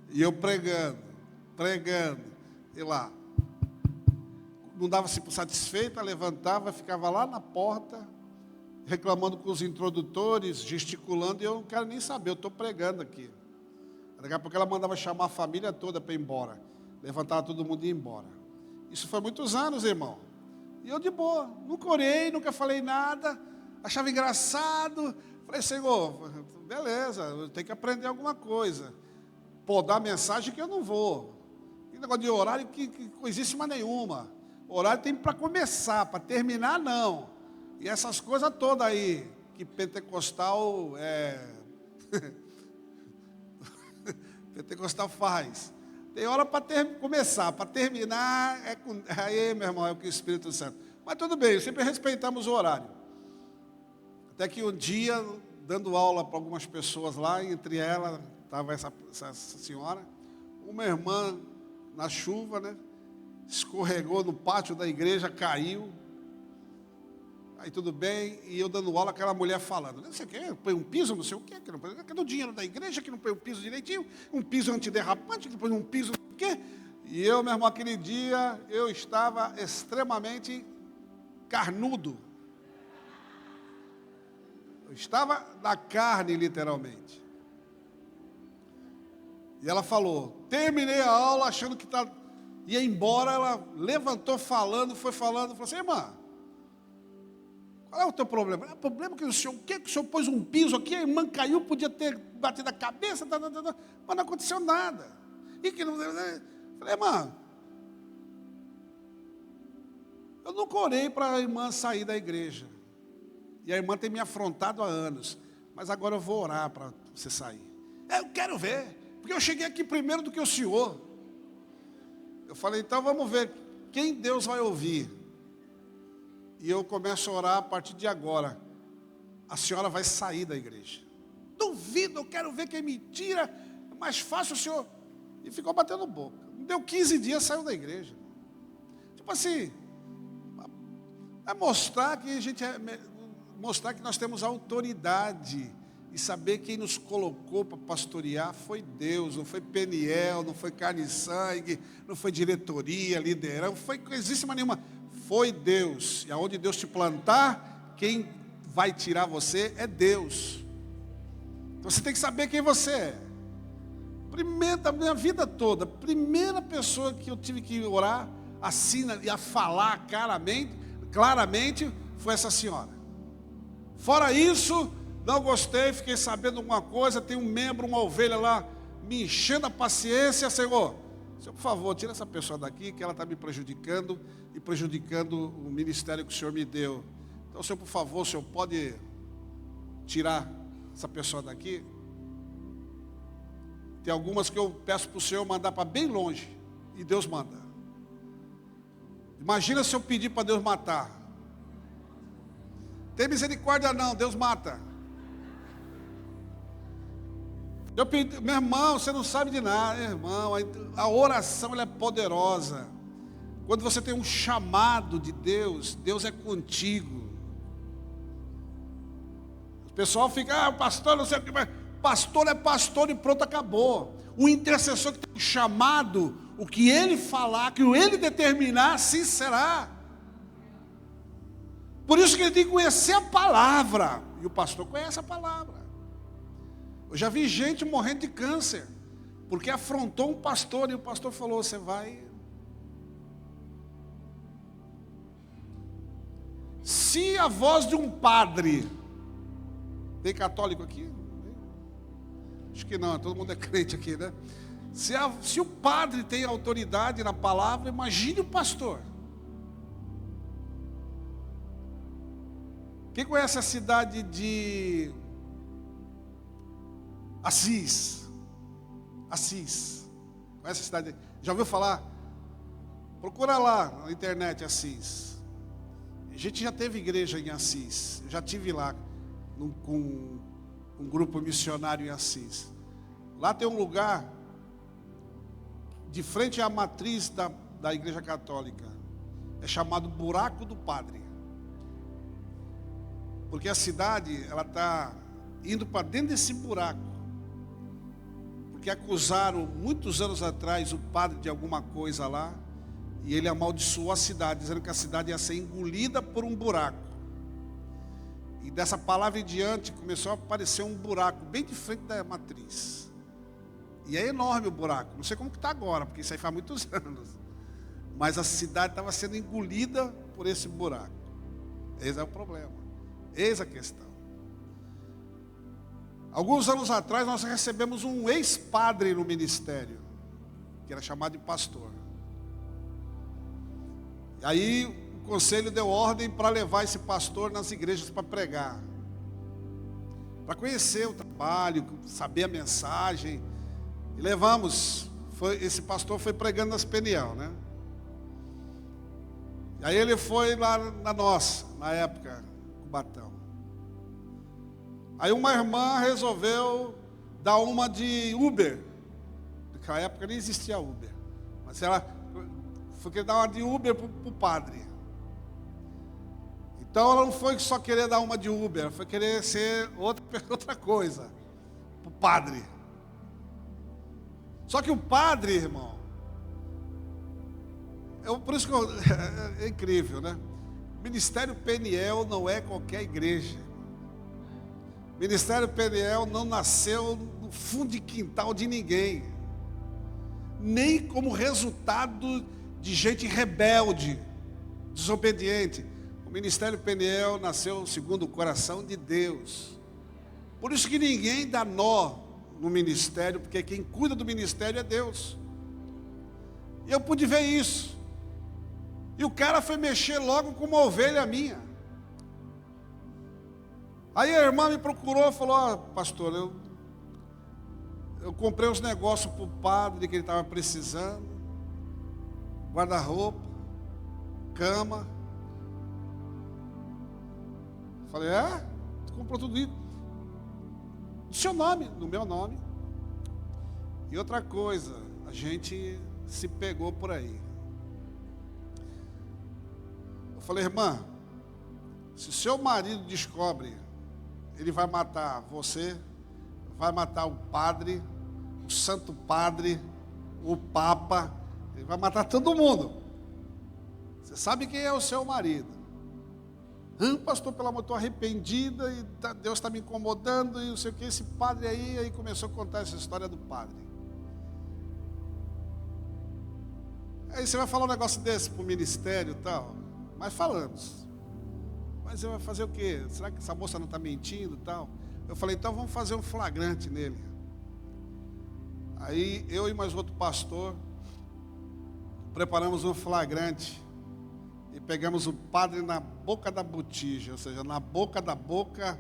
E eu pregando, e lá. Não dava-se por satisfeita, levantava, ficava lá na porta, reclamando com os introdutores, gesticulando, e eu não quero nem saber, eu estou pregando aqui. Daqui a pouco ela mandava chamar a família toda para ir embora. Levantava todo mundo e ia embora. Isso foi muitos anos, irmão. E eu de boa, nunca orei, nunca falei nada, achava engraçado. Falei, Senhor, beleza, eu tenho que aprender alguma coisa. Pô, dar mensagem que eu não vou. Que negócio de horário, que coisíssima nenhuma. Horário tem para começar, para terminar não. E essas coisas todas aí, que pentecostal pentecostal faz. Tem hora para começar, para terminar, aí, meu irmão, é o que o Espírito Santo. Mas tudo bem, sempre respeitamos o horário. Até que um dia, dando aula para algumas pessoas lá, entre elas, estava essa senhora, uma irmã na chuva, né? Escorregou no pátio da igreja, caiu. Aí tudo bem, e eu dando aula, aquela mulher falando, não sei o quê, põe um piso, não sei o quê, que não põe, cadê o dinheiro da igreja que não põe o piso direitinho, um piso antiderrapante, que põe um piso, não sei o quê. E eu, meu irmão, aquele dia, eu estava extremamente carnudo. Eu estava na carne, literalmente. E ela falou, terminei a aula achando que ia embora, ela levantou falando, foi falando, falou assim, irmã, qual é o teu problema? O problema é que o senhor pôs um piso aqui, a irmã caiu, podia ter batido a cabeça, mas não aconteceu nada. E que não. Falei, irmã, eu nunca orei para a irmã sair da igreja. E a irmã tem me afrontado há anos. Mas agora eu vou orar para você sair. Eu quero ver, porque eu cheguei aqui primeiro do que o senhor. Eu falei, então vamos ver quem Deus vai ouvir. E eu começo a orar a partir de agora. A senhora vai sair da igreja. Duvido, eu quero ver quem me tira. É mais fácil o senhor. E ficou batendo boca. Deu 15 dias, saiu da igreja. Tipo assim, é mostrar que mostrar que nós temos autoridade. E saber quem nos colocou para pastorear foi Deus. Não foi Peniel, não foi carne e sangue, não foi diretoria, liderança, não foi coisíssima nenhuma. Foi Deus, e aonde Deus te plantar, quem vai tirar você é Deus. Então você tem que saber quem você é. Primeiro, da minha vida toda, primeira pessoa que eu tive que orar, assim, e a falar claramente, foi essa senhora. Fora isso, não gostei, fiquei sabendo alguma coisa, tem um membro, uma ovelha lá, me enchendo a paciência, Senhor, por favor, tira essa pessoa daqui, que ela está me prejudicando, e prejudicando o ministério que o Senhor me deu. Então, Senhor, por favor, o Senhor pode tirar essa pessoa daqui? Tem algumas que eu peço para o Senhor mandar para bem longe, e Deus manda. Imagina se eu pedir para Deus matar. Tem misericórdia não, Deus mata. Eu pedi, meu irmão, você não sabe de nada, irmão, a oração ela é poderosa. Quando você tem um chamado de Deus, Deus é contigo. O pessoal fica, pastor, não sei o que, mas pastor é pastor e pronto, acabou. O intercessor que tem um chamado, o que ele falar, que ele determinar, assim será. Por isso que ele tem que conhecer a palavra. E o pastor conhece a palavra. Eu já vi gente morrendo de câncer, porque afrontou um pastor, e o pastor falou, você vai... Se a voz de um padre, tem católico aqui? Acho que não, todo mundo é crente aqui, né? Se o padre tem autoridade na palavra, imagine o pastor. Quem conhece a cidade de Assis? Assis. Conhece a cidade? Já ouviu falar? Procura lá na internet Assis. A gente já teve igreja em Assis. Eu já estive lá com um grupo missionário em Assis. Lá tem um lugar de frente à matriz da igreja católica. É chamado Buraco do Padre. Porque a cidade, ela está indo para dentro desse buraco. Porque acusaram muitos anos atrás o padre de alguma coisa lá. E ele amaldiçoou a cidade, dizendo que a cidade ia ser engolida por um buraco. E dessa palavra em diante começou a aparecer um buraco bem de frente da matriz. E é enorme o buraco. Não sei como que está agora, porque isso aí faz muitos anos. Mas a cidade estava sendo engolida por esse buraco. Esse é o problema. Eis a questão. Alguns anos atrás nós recebemos um ex-padre no ministério, que era chamado de pastor. E aí o conselho deu ordem para levar esse pastor nas igrejas para pregar. Para conhecer o trabalho, saber a mensagem. E levamos, esse pastor foi pregando nas Peniel, né? E aí ele foi lá na nossa, na época, Cubatão. Aí uma irmã resolveu dar uma de Uber. Naquela época nem existia Uber. Mas ela foi querer dar uma de Uber para o padre. Então ela não foi só querer dar uma de Uber, ela foi querer ser outra coisa para o padre. Só que o padre, irmão, por isso que é incrível, né? Ministério Peniel não é qualquer igreja. Ministério Peniel não nasceu no fundo de quintal de ninguém, nem como resultado de gente rebelde, desobediente. O Ministério Peniel nasceu segundo o coração de Deus. Por isso que ninguém dá nó no ministério, porque quem cuida do ministério é Deus. E eu pude ver isso. E o cara foi mexer logo com uma ovelha minha. Aí a irmã me procurou e falou: pastor, eu comprei uns negócios para o padre que ele estava precisando. Guarda-roupa, cama. Falei: tu comprou tudo isso? No seu nome, no meu nome. E outra coisa, a gente se pegou por aí. Eu falei: irmã, se o seu marido descobre, ele vai matar você, vai matar o padre, o santo padre, o papa, ele vai matar todo mundo. Você sabe quem é o seu marido? Pastor, pelo amor, estou arrependida e Deus está me incomodando e não sei o que, esse padre aí começou a contar essa história do padre. Aí você vai falar um negócio desse para o ministério e tal, mas falamos. Mas você vai fazer o quê? Será que essa moça não está mentindo e tal? Eu falei: então vamos fazer um flagrante nele. Aí eu e mais outro pastor preparamos um flagrante. E pegamos o padre na boca da botija, ou seja, na boca da boca.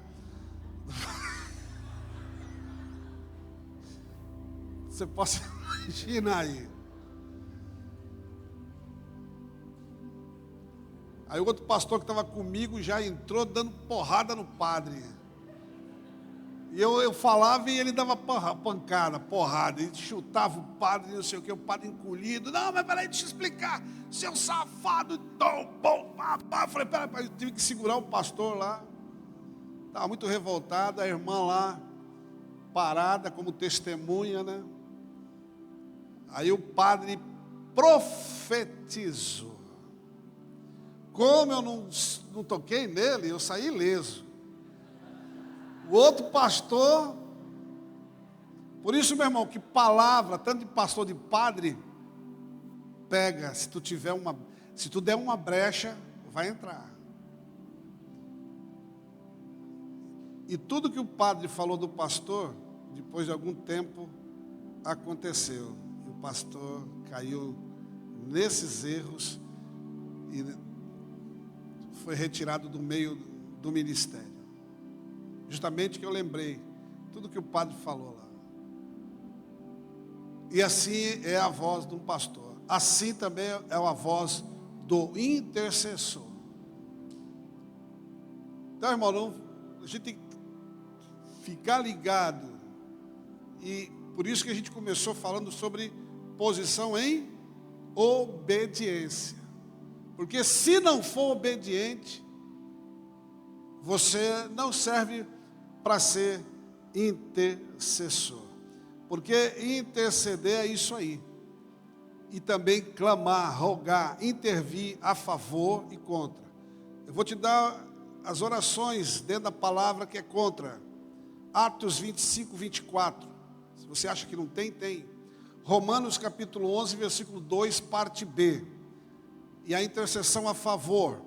Você pode imaginar aí. Aí o outro pastor que estava comigo já entrou dando porrada no padre. E eu falava e ele dava pancada, porrada. Ele chutava o padre, não sei o que, o padre encolhido. Não, mas peraí, deixa eu explicar. Seu safado, tão bom, papá. Falei: peraí, eu tive que segurar o pastor lá. Estava muito revoltado, a irmã lá, parada como testemunha, né? Aí o padre profetizou. Como eu não toquei nele, eu saí ileso. O outro pastor, por isso, meu irmão, que palavra, tanto de pastor, de padre, pega, se tu der uma brecha, vai entrar. E tudo que o padre falou do pastor, depois de algum tempo, aconteceu. E o pastor caiu nesses erros e foi retirado do meio do ministério. Justamente que eu lembrei tudo que o padre falou lá. E assim é a voz de um pastor. Assim também é a voz do intercessor. Então, irmão, a gente tem que ficar ligado. E por isso que a gente começou falando sobre posição em obediência. Porque se não for obediente, você não serve para ser intercessor. Porque interceder é isso aí. E também clamar, rogar, intervir a favor e contra. Eu vou te dar as orações dentro da palavra que é contra. Atos 25, 24. Se você acha que não tem, tem. Romanos capítulo 11, versículo 2, parte B. E a intercessão a favor.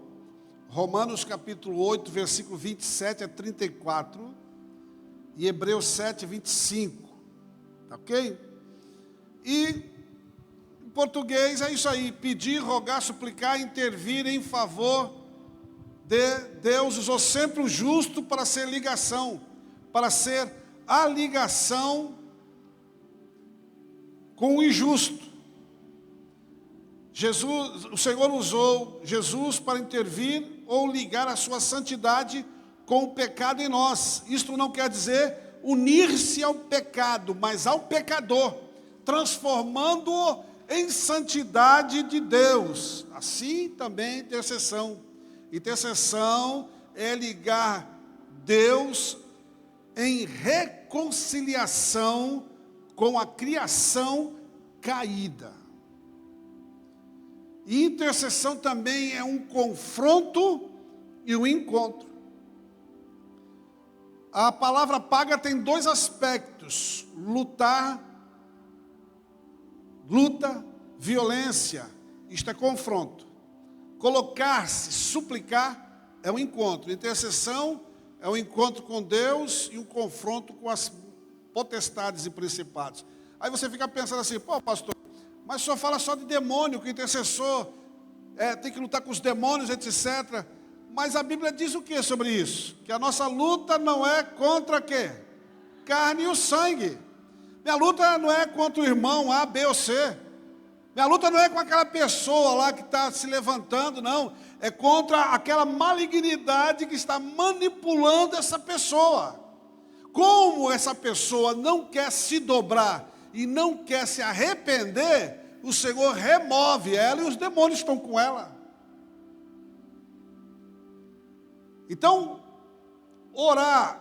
Romanos capítulo 8, versículo 27 a 34. E Hebreus 7, 25. Tá ok? E em português é isso aí. Pedir, rogar, suplicar, intervir em favor de Deus. Usou sempre o justo para ser ligação. Para ser a ligação com o injusto. O Senhor usou Jesus para intervir ou ligar a sua santidade com o pecado em nós. Isto não quer dizer unir-se ao pecado, mas ao pecador, transformando-o em santidade de Deus. Assim também intercessão. Intercessão é ligar Deus em reconciliação com a criação caída. E intercessão também é um confronto e um encontro. A palavra paga tem dois aspectos: luta, violência, isto é confronto. Colocar-se, suplicar, é um encontro. Intercessão é um encontro com Deus e um confronto com as potestades e principados. Aí você fica pensando assim: pô, pastor, mas o senhor fala só de demônio, que o intercessor tem que lutar com os demônios, etc. Mas a Bíblia diz o que sobre isso? Que a nossa luta não é contra quê? Carne e o sangue. Minha luta não é contra o irmão A, B ou C. Minha luta não é com aquela pessoa lá que está se levantando, não. É contra aquela malignidade que está manipulando essa pessoa. Como essa pessoa não quer se dobrar e não quer se arrepender, o Senhor remove ela e os demônios estão com ela. Então, orar,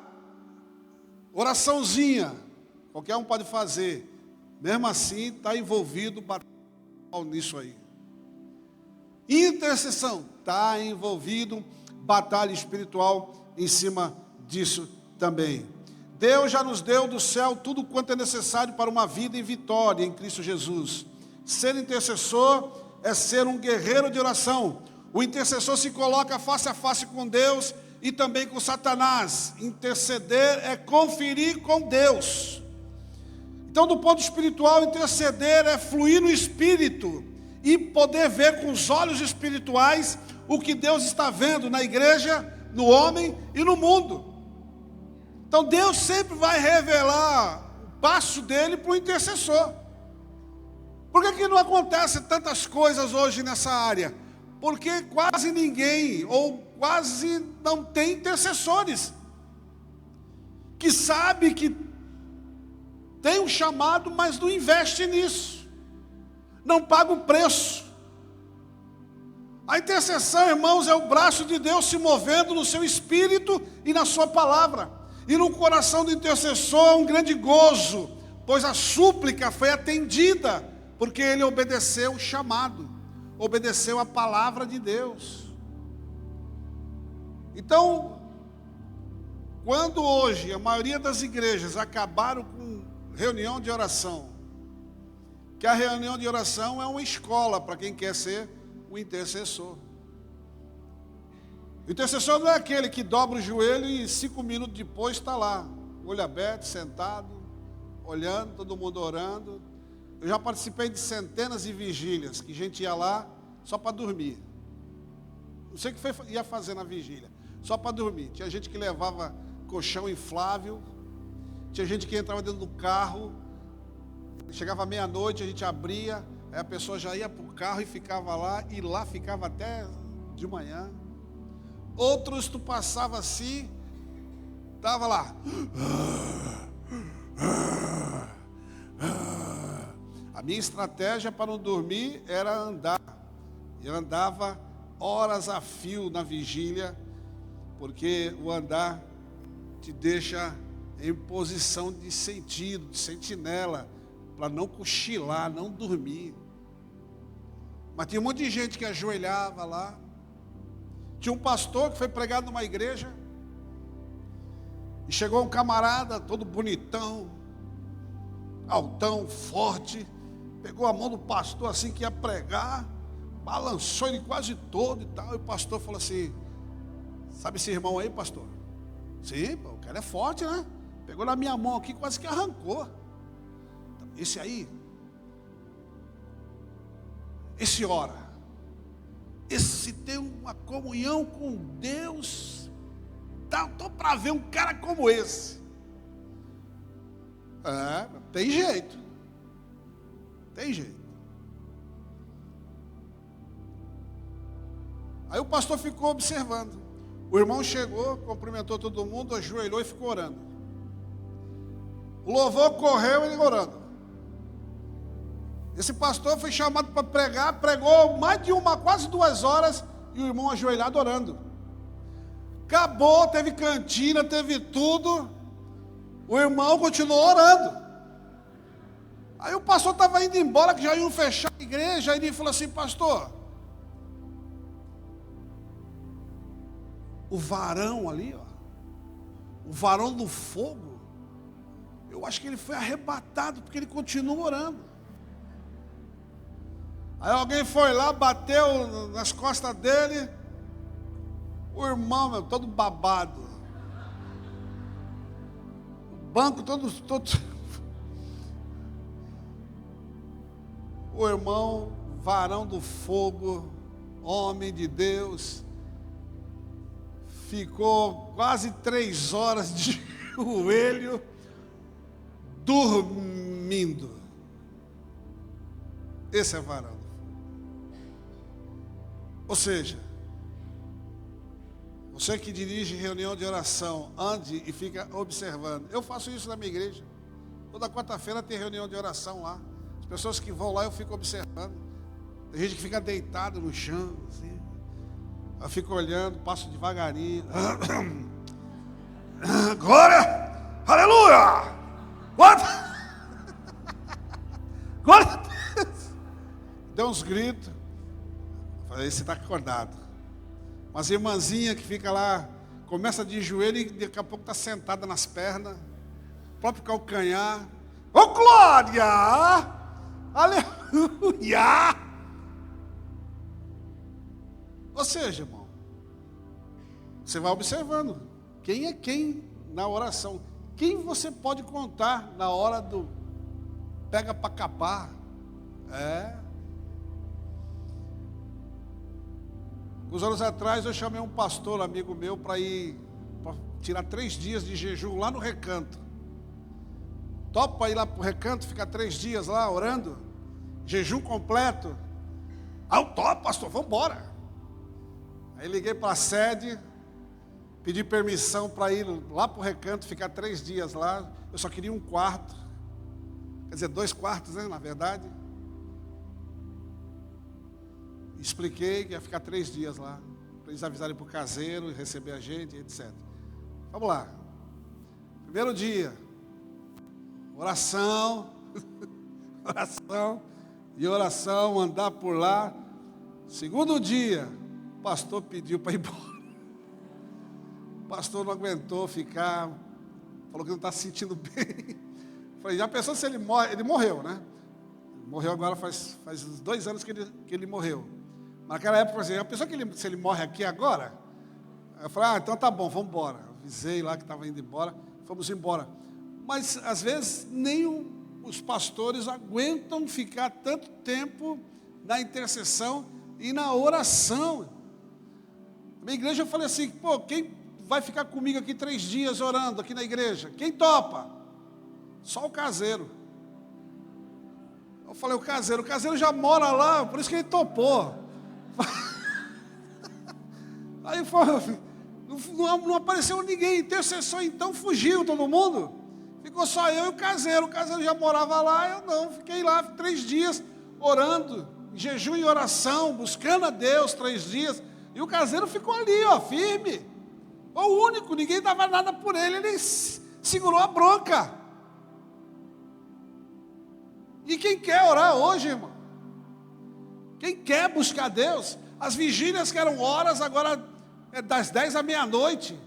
oraçãozinha, qualquer um pode fazer. Mesmo assim, está envolvido nisso aí. Intercessão, está envolvido batalha espiritual em cima disso também. Deus já nos deu do céu tudo quanto é necessário para uma vida em vitória em Cristo Jesus. Ser intercessor é ser um guerreiro de oração. O intercessor se coloca face a face com Deus e também com Satanás. Interceder é conferir com Deus. Então, do ponto espiritual, interceder é fluir no Espírito e poder ver com os olhos espirituais o que Deus está vendo na igreja, no homem e no mundo. Então, Deus sempre vai revelar o passo dele para o intercessor. Por que não acontece tantas coisas hoje nessa área? Porque quase ninguém, ou quase não tem intercessores, que sabe que tem um chamado, mas não investe nisso, não paga o preço. A intercessão, irmãos, é o braço de Deus se movendo no seu espírito e na sua palavra. E no coração do intercessor é um grande gozo, pois a súplica foi atendida, porque ele obedeceu o chamado, obedeceu a palavra de Deus. Então, quando hoje a maioria das igrejas acabaram com reunião de oração, que a reunião de oração é uma escola para quem quer ser o intercessor. O intercessor não é aquele que dobra o joelho e 5 minutos depois está lá, olho aberto, sentado, olhando, todo mundo orando. Eu já participei de centenas de vigílias, que a gente ia lá só para dormir. Não sei o que ia fazer na vigília, só para dormir. Tinha gente que levava colchão inflável, tinha gente que entrava dentro do carro, chegava meia-noite, a gente abria, aí a pessoa já ia para o carro e ficava lá, e lá ficava até de manhã. Outros tu passava assim, estava lá. A minha estratégia para não dormir era andar. Eu andava horas a fio na vigília, porque o andar te deixa em posição de sentido, de sentinela, para não cochilar, não dormir. Mas tinha um monte de gente que ajoelhava lá. Tinha um pastor que foi pregado numa igreja, e chegou um camarada, todo bonitão, altão, forte, pegou a mão do pastor assim que ia pregar, balançou ele quase todo e tal, e o pastor falou assim: sabe esse irmão aí, pastor? Sim, pô, o cara é forte, né? Pegou na minha mão aqui, quase que arrancou. Esse aí, esse ora, esse tem uma comunhão com Deus. Estou para ver um cara como esse. Tem jeito. Tem jeito. Aí o pastor ficou observando. O irmão chegou, cumprimentou todo mundo, ajoelhou e ficou orando. O louvor correu, ele orando. Esse pastor foi chamado para pregar, pregou mais de quase 2 horas, e o irmão ajoelhado orando. Acabou, teve cantina, teve tudo. O irmão continuou orando. Aí o pastor estava indo embora, que já iam fechar a igreja. Aí ele falou assim: pastor, o varão ali, ó, o varão do fogo, eu acho que ele foi arrebatado, porque ele continuou orando. Aí alguém foi lá, bateu nas costas dele. O irmão, meu, todo babado. O banco todo. O irmão, varão do fogo, homem de Deus, ficou quase 3 horas de joelho, dormindo. Esse é varão. Ou seja, você que dirige reunião de oração, ande e fica observando. Eu faço isso na minha igreja. Toda quarta-feira tem reunião de oração lá. As pessoas que vão lá eu fico observando. Tem gente que fica deitado no chão, assim. Eu fico olhando, passo devagarinho. Glória! Aleluia! Glória! Glória a Deus! Deu uns gritos. Falei, você está acordado. Mas a irmãzinha que fica lá, começa de joelho e daqui a pouco está sentada nas pernas, próprio calcanhar. Ô glória! Aleluia! Ou seja, irmão, você vai observando quem é quem na oração. Quem você pode contar na hora do pega para capar. Uns anos atrás eu chamei um pastor, amigo meu, para tirar 3 dias de jejum lá no Recanto. Topa ir lá para o Recanto, ficar 3 dias lá orando, jejum completo. Eu topo, pastor, vamos embora. Aí liguei para a sede, pedi permissão para ir lá para o Recanto, ficar 3 dias lá. Eu só queria um quarto, quer dizer, 2 quartos, né, na verdade. Expliquei que ia ficar 3 dias lá, para eles avisarem para o caseiro e receber a gente, etc. Vamos lá. Primeiro dia, oração, oração e oração, andar por lá. Segundo dia, o pastor pediu para ir embora. O pastor não aguentou ficar, falou que não está se sentindo bem. Falei, já pensou se ele morre? Ele morreu, né? Morreu agora faz 2 anos que ele morreu. Naquela época, assim, a pessoa se ele morre aqui agora, eu falei, então tá bom, vamos embora. Avisei lá que estava indo embora, fomos embora. Mas, às vezes, nem os pastores aguentam ficar tanto tempo na intercessão e na oração. Na minha igreja eu falei assim, quem vai ficar comigo aqui 3 dias orando aqui na igreja? Quem topa? Só o caseiro. Eu falei, o caseiro já mora lá, por isso que ele topou. Aí foi, não apareceu ninguém, intercessão, então fugiu todo mundo, ficou só eu e o caseiro já morava lá, eu não, fiquei lá 3 dias orando, em jejum e oração, buscando a Deus 3 dias, e o caseiro ficou ali, ó, firme, o único, ninguém dava nada por ele segurou a bronca. E quem quer orar hoje, irmão? Quem quer buscar Deus? As vigílias que eram horas, agora é das 10 à meia-noite.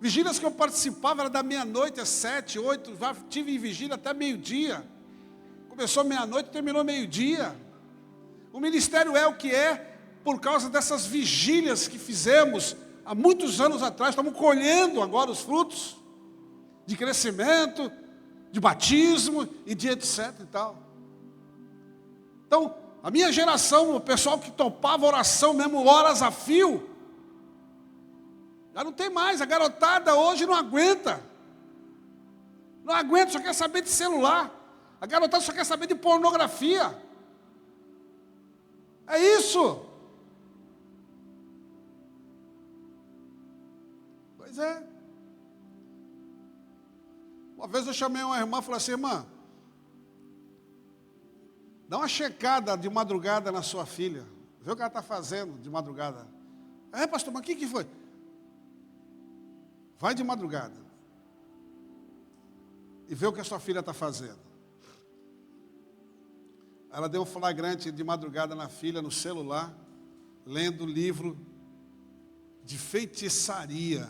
Vigílias que eu participava, era da meia-noite às 7, 8, já tive vigília até meio-dia. Começou meia-noite, terminou meio-dia. O ministério é o que é, por causa dessas vigílias que fizemos há muitos anos atrás. Estamos colhendo agora os frutos de crescimento, de batismo e de etc e tal. Então, a minha geração, o pessoal que topava oração mesmo, horas a fio, já não tem mais. A garotada hoje não aguenta. Não aguenta, só quer saber de celular. A garotada só quer saber de pornografia. É isso. Pois é. Uma vez eu chamei uma irmã e falei assim: irmã, dá uma checada de madrugada na sua filha. Vê o que ela está fazendo de madrugada. Pastor, mas o que foi? Vai de madrugada e vê o que a sua filha está fazendo. Ela deu um flagrante de madrugada na filha, no celular, lendo livro de feitiçaria.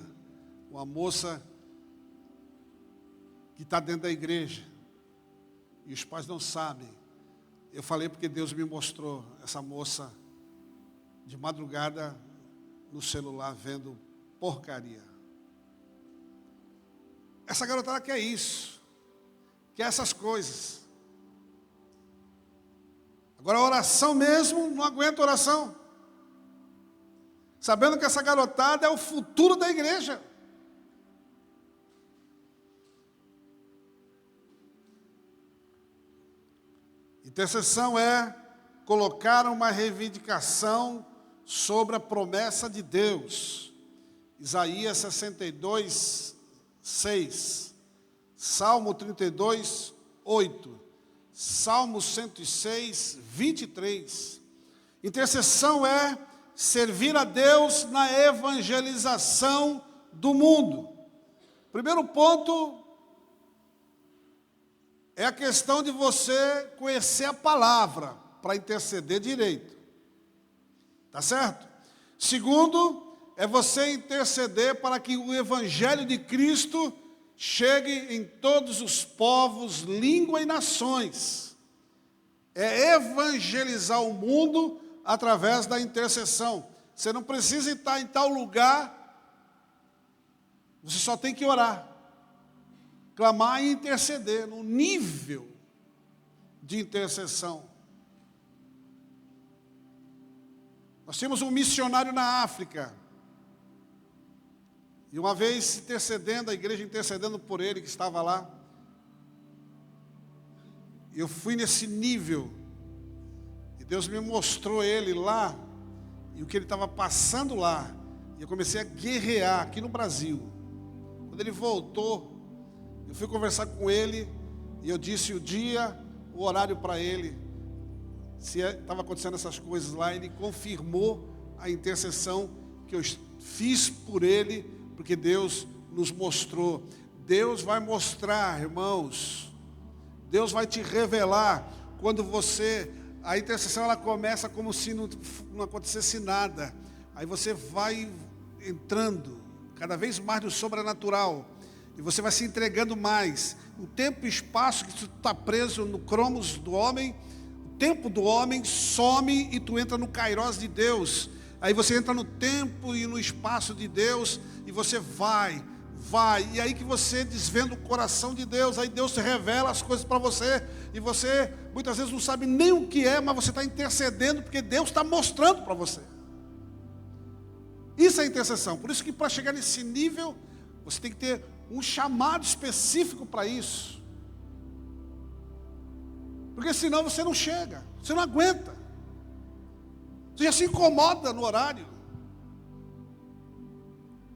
Uma moça que está dentro da igreja. E os pais não sabem. Eu falei porque Deus me mostrou essa moça de madrugada no celular vendo porcaria. Essa garotada quer isso. Quer essas coisas. Agora a oração mesmo, não aguenta oração. Sabendo que essa garotada é o futuro da igreja. Intercessão é colocar uma reivindicação sobre a promessa de Deus. Isaías 62, 6. Salmo 32, 8. Salmo 106, 23. Intercessão é servir a Deus na evangelização do mundo. Primeiro ponto é a questão de você conhecer a palavra para interceder direito. Tá certo? Segundo, é você interceder para que o evangelho de Cristo chegue em todos os povos, língua e nações. É evangelizar o mundo através da intercessão. Você não precisa estar em tal lugar, você só tem que orar, clamar e interceder no nível de intercessão. Nós tínhamos um missionário na África, e uma vez intercedendo, a igreja intercedendo por ele que estava lá, eu fui nesse nível, e Deus me mostrou ele lá, e o que ele estava passando lá, e eu comecei a guerrear aqui no Brasil. Quando ele voltou, eu fui conversar com ele, e eu disse o dia, o horário para ele, se estava acontecendo essas coisas lá. Ele confirmou a intercessão que eu fiz por ele, porque Deus nos mostrou. Deus vai mostrar, irmãos, Deus vai te revelar, quando você, a intercessão ela começa como se não acontecesse nada, aí você vai entrando cada vez mais no sobrenatural, e você vai se entregando mais. O tempo e espaço que tu está preso no cromos do homem, o tempo do homem some e tu entra no kairós de Deus. Aí você entra no tempo e no espaço de Deus, e você vai, e aí que você desvenda o coração de Deus, aí Deus te revela as coisas para você, e você muitas vezes não sabe nem o que é, mas você está intercedendo, porque Deus está mostrando para você. Isso é intercessão. Por isso que para chegar nesse nível, você tem que ter um chamado específico para isso. Porque senão você não chega, você não aguenta. Você já se incomoda no horário.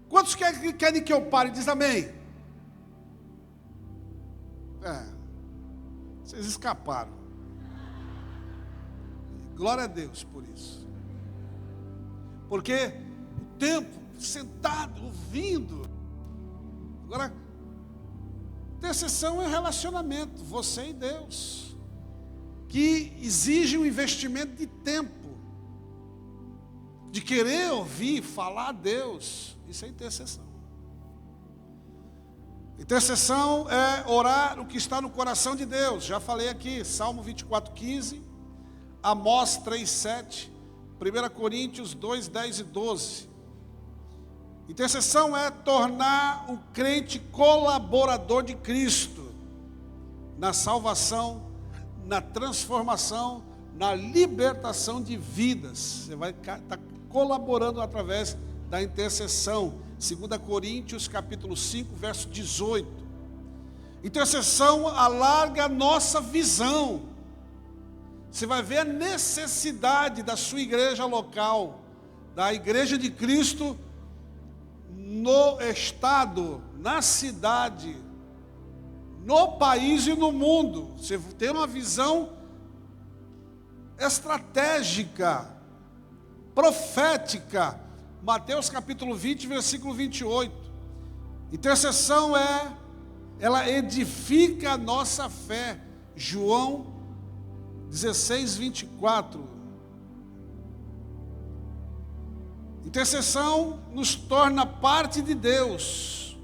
Quantos querem que eu pare? Diz amém. Vocês escaparam. Glória a Deus por isso. Porque o tempo, sentado, ouvindo. Agora, intercessão é um relacionamento, você e Deus, que exige um investimento de tempo, de querer ouvir, falar a Deus. Isso é intercessão. Intercessão é orar o que está no coração de Deus. Já falei aqui, Salmo 24:15, Amós 3:7, 1 Coríntios 2:10 e 12. Intercessão é tornar o crente colaborador de Cristo na salvação, na transformação, na libertação de vidas. Você vai estar colaborando através da intercessão. 2 Coríntios capítulo 5, verso 18. Intercessão alarga a nossa visão. Você vai ver a necessidade da sua igreja local, da igreja de Cristo, no estado, na cidade, no país e no mundo. Você tem uma visão estratégica, profética. Mateus capítulo 20, versículo 28. Intercessão ela edifica a nossa fé. João 16, 24. Intercessão nos torna parte de Deus.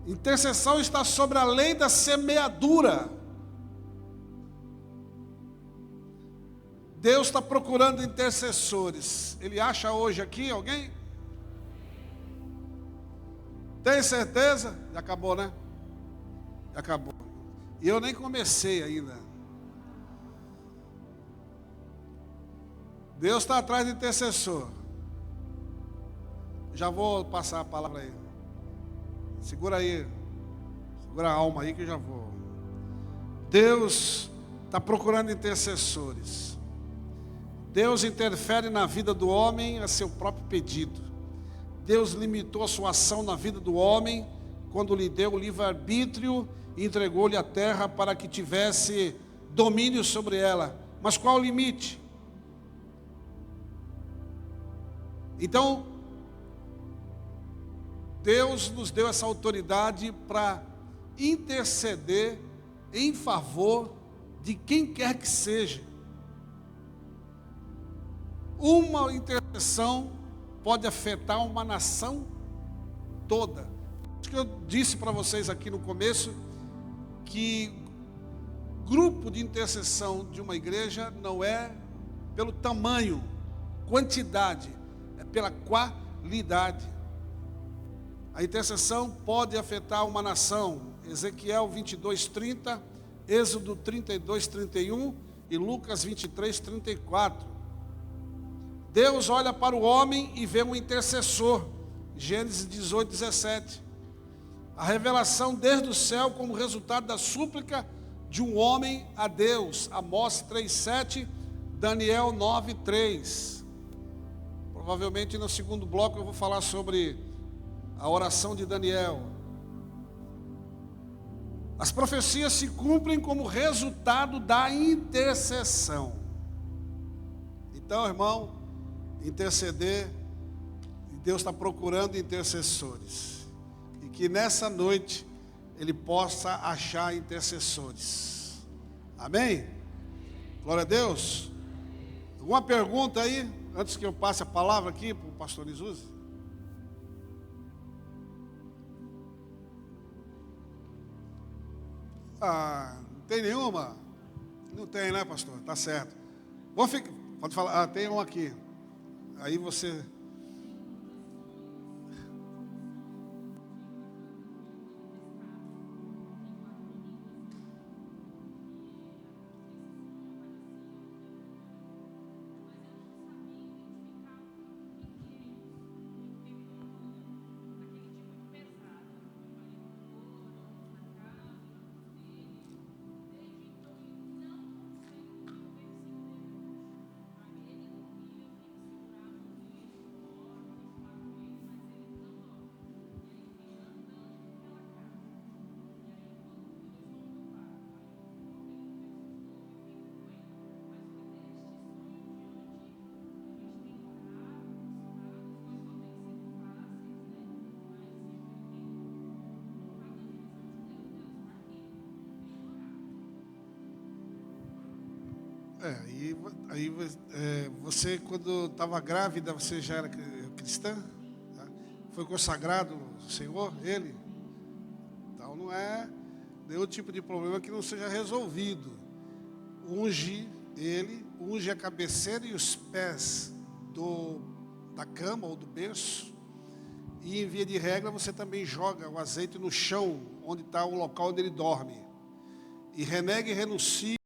Intercessão está sobre a lei da semeadura. Deus está procurando intercessores. Ele acha hoje aqui alguém? Tem certeza? Já acabou, né? Já acabou. E eu nem comecei ainda. Deus está atrás de intercessor. Já vou passar a palavra aí. Segura aí. Segura a alma aí que eu já vou. Deus está procurando intercessores. Deus interfere na vida do homem a seu próprio pedido. Deus limitou a sua ação na vida do homem quando lhe deu o livre-arbítrio e entregou-lhe a terra para que tivesse domínio sobre ela. Mas qual o limite? Então, Deus nos deu essa autoridade para interceder em favor de quem quer que seja. Uma intercessão pode afetar uma nação toda. Acho que eu disse para vocês aqui no começo que grupo de intercessão de uma igreja não é pelo tamanho, quantidade, é pela qualidade. A intercessão pode afetar uma nação. Ezequiel 22, 30, Êxodo 32, 31 e Lucas 23, 34. Deus olha para o homem e vê um intercessor. Gênesis 18, 17. A revelação desde o céu como resultado da súplica de um homem a Deus. Amós 3, 7, Daniel 9, 3. Provavelmente no segundo bloco eu vou falar sobre a oração de Daniel. As profecias se cumprem como resultado da intercessão. Então, irmão, interceder, Deus está procurando intercessores. E que nessa noite Ele possa achar intercessores. Amém? Glória a Deus. Alguma pergunta aí, antes que eu passe a palavra aqui para o pastor Jesus? Não tem nenhuma? Não tem, né, pastor? Tá certo. Pode falar, tem um aqui. Aí você... Você, quando estava grávida, você já era cristã? Tá? Foi consagrado ao Senhor, Ele? Então não é nenhum tipo de problema que não seja resolvido. Unge Ele, unge a cabeceira e os pés da cama ou do berço. E em via de regra, você também joga o azeite no chão, onde está o local onde ele dorme. E renega e renuncia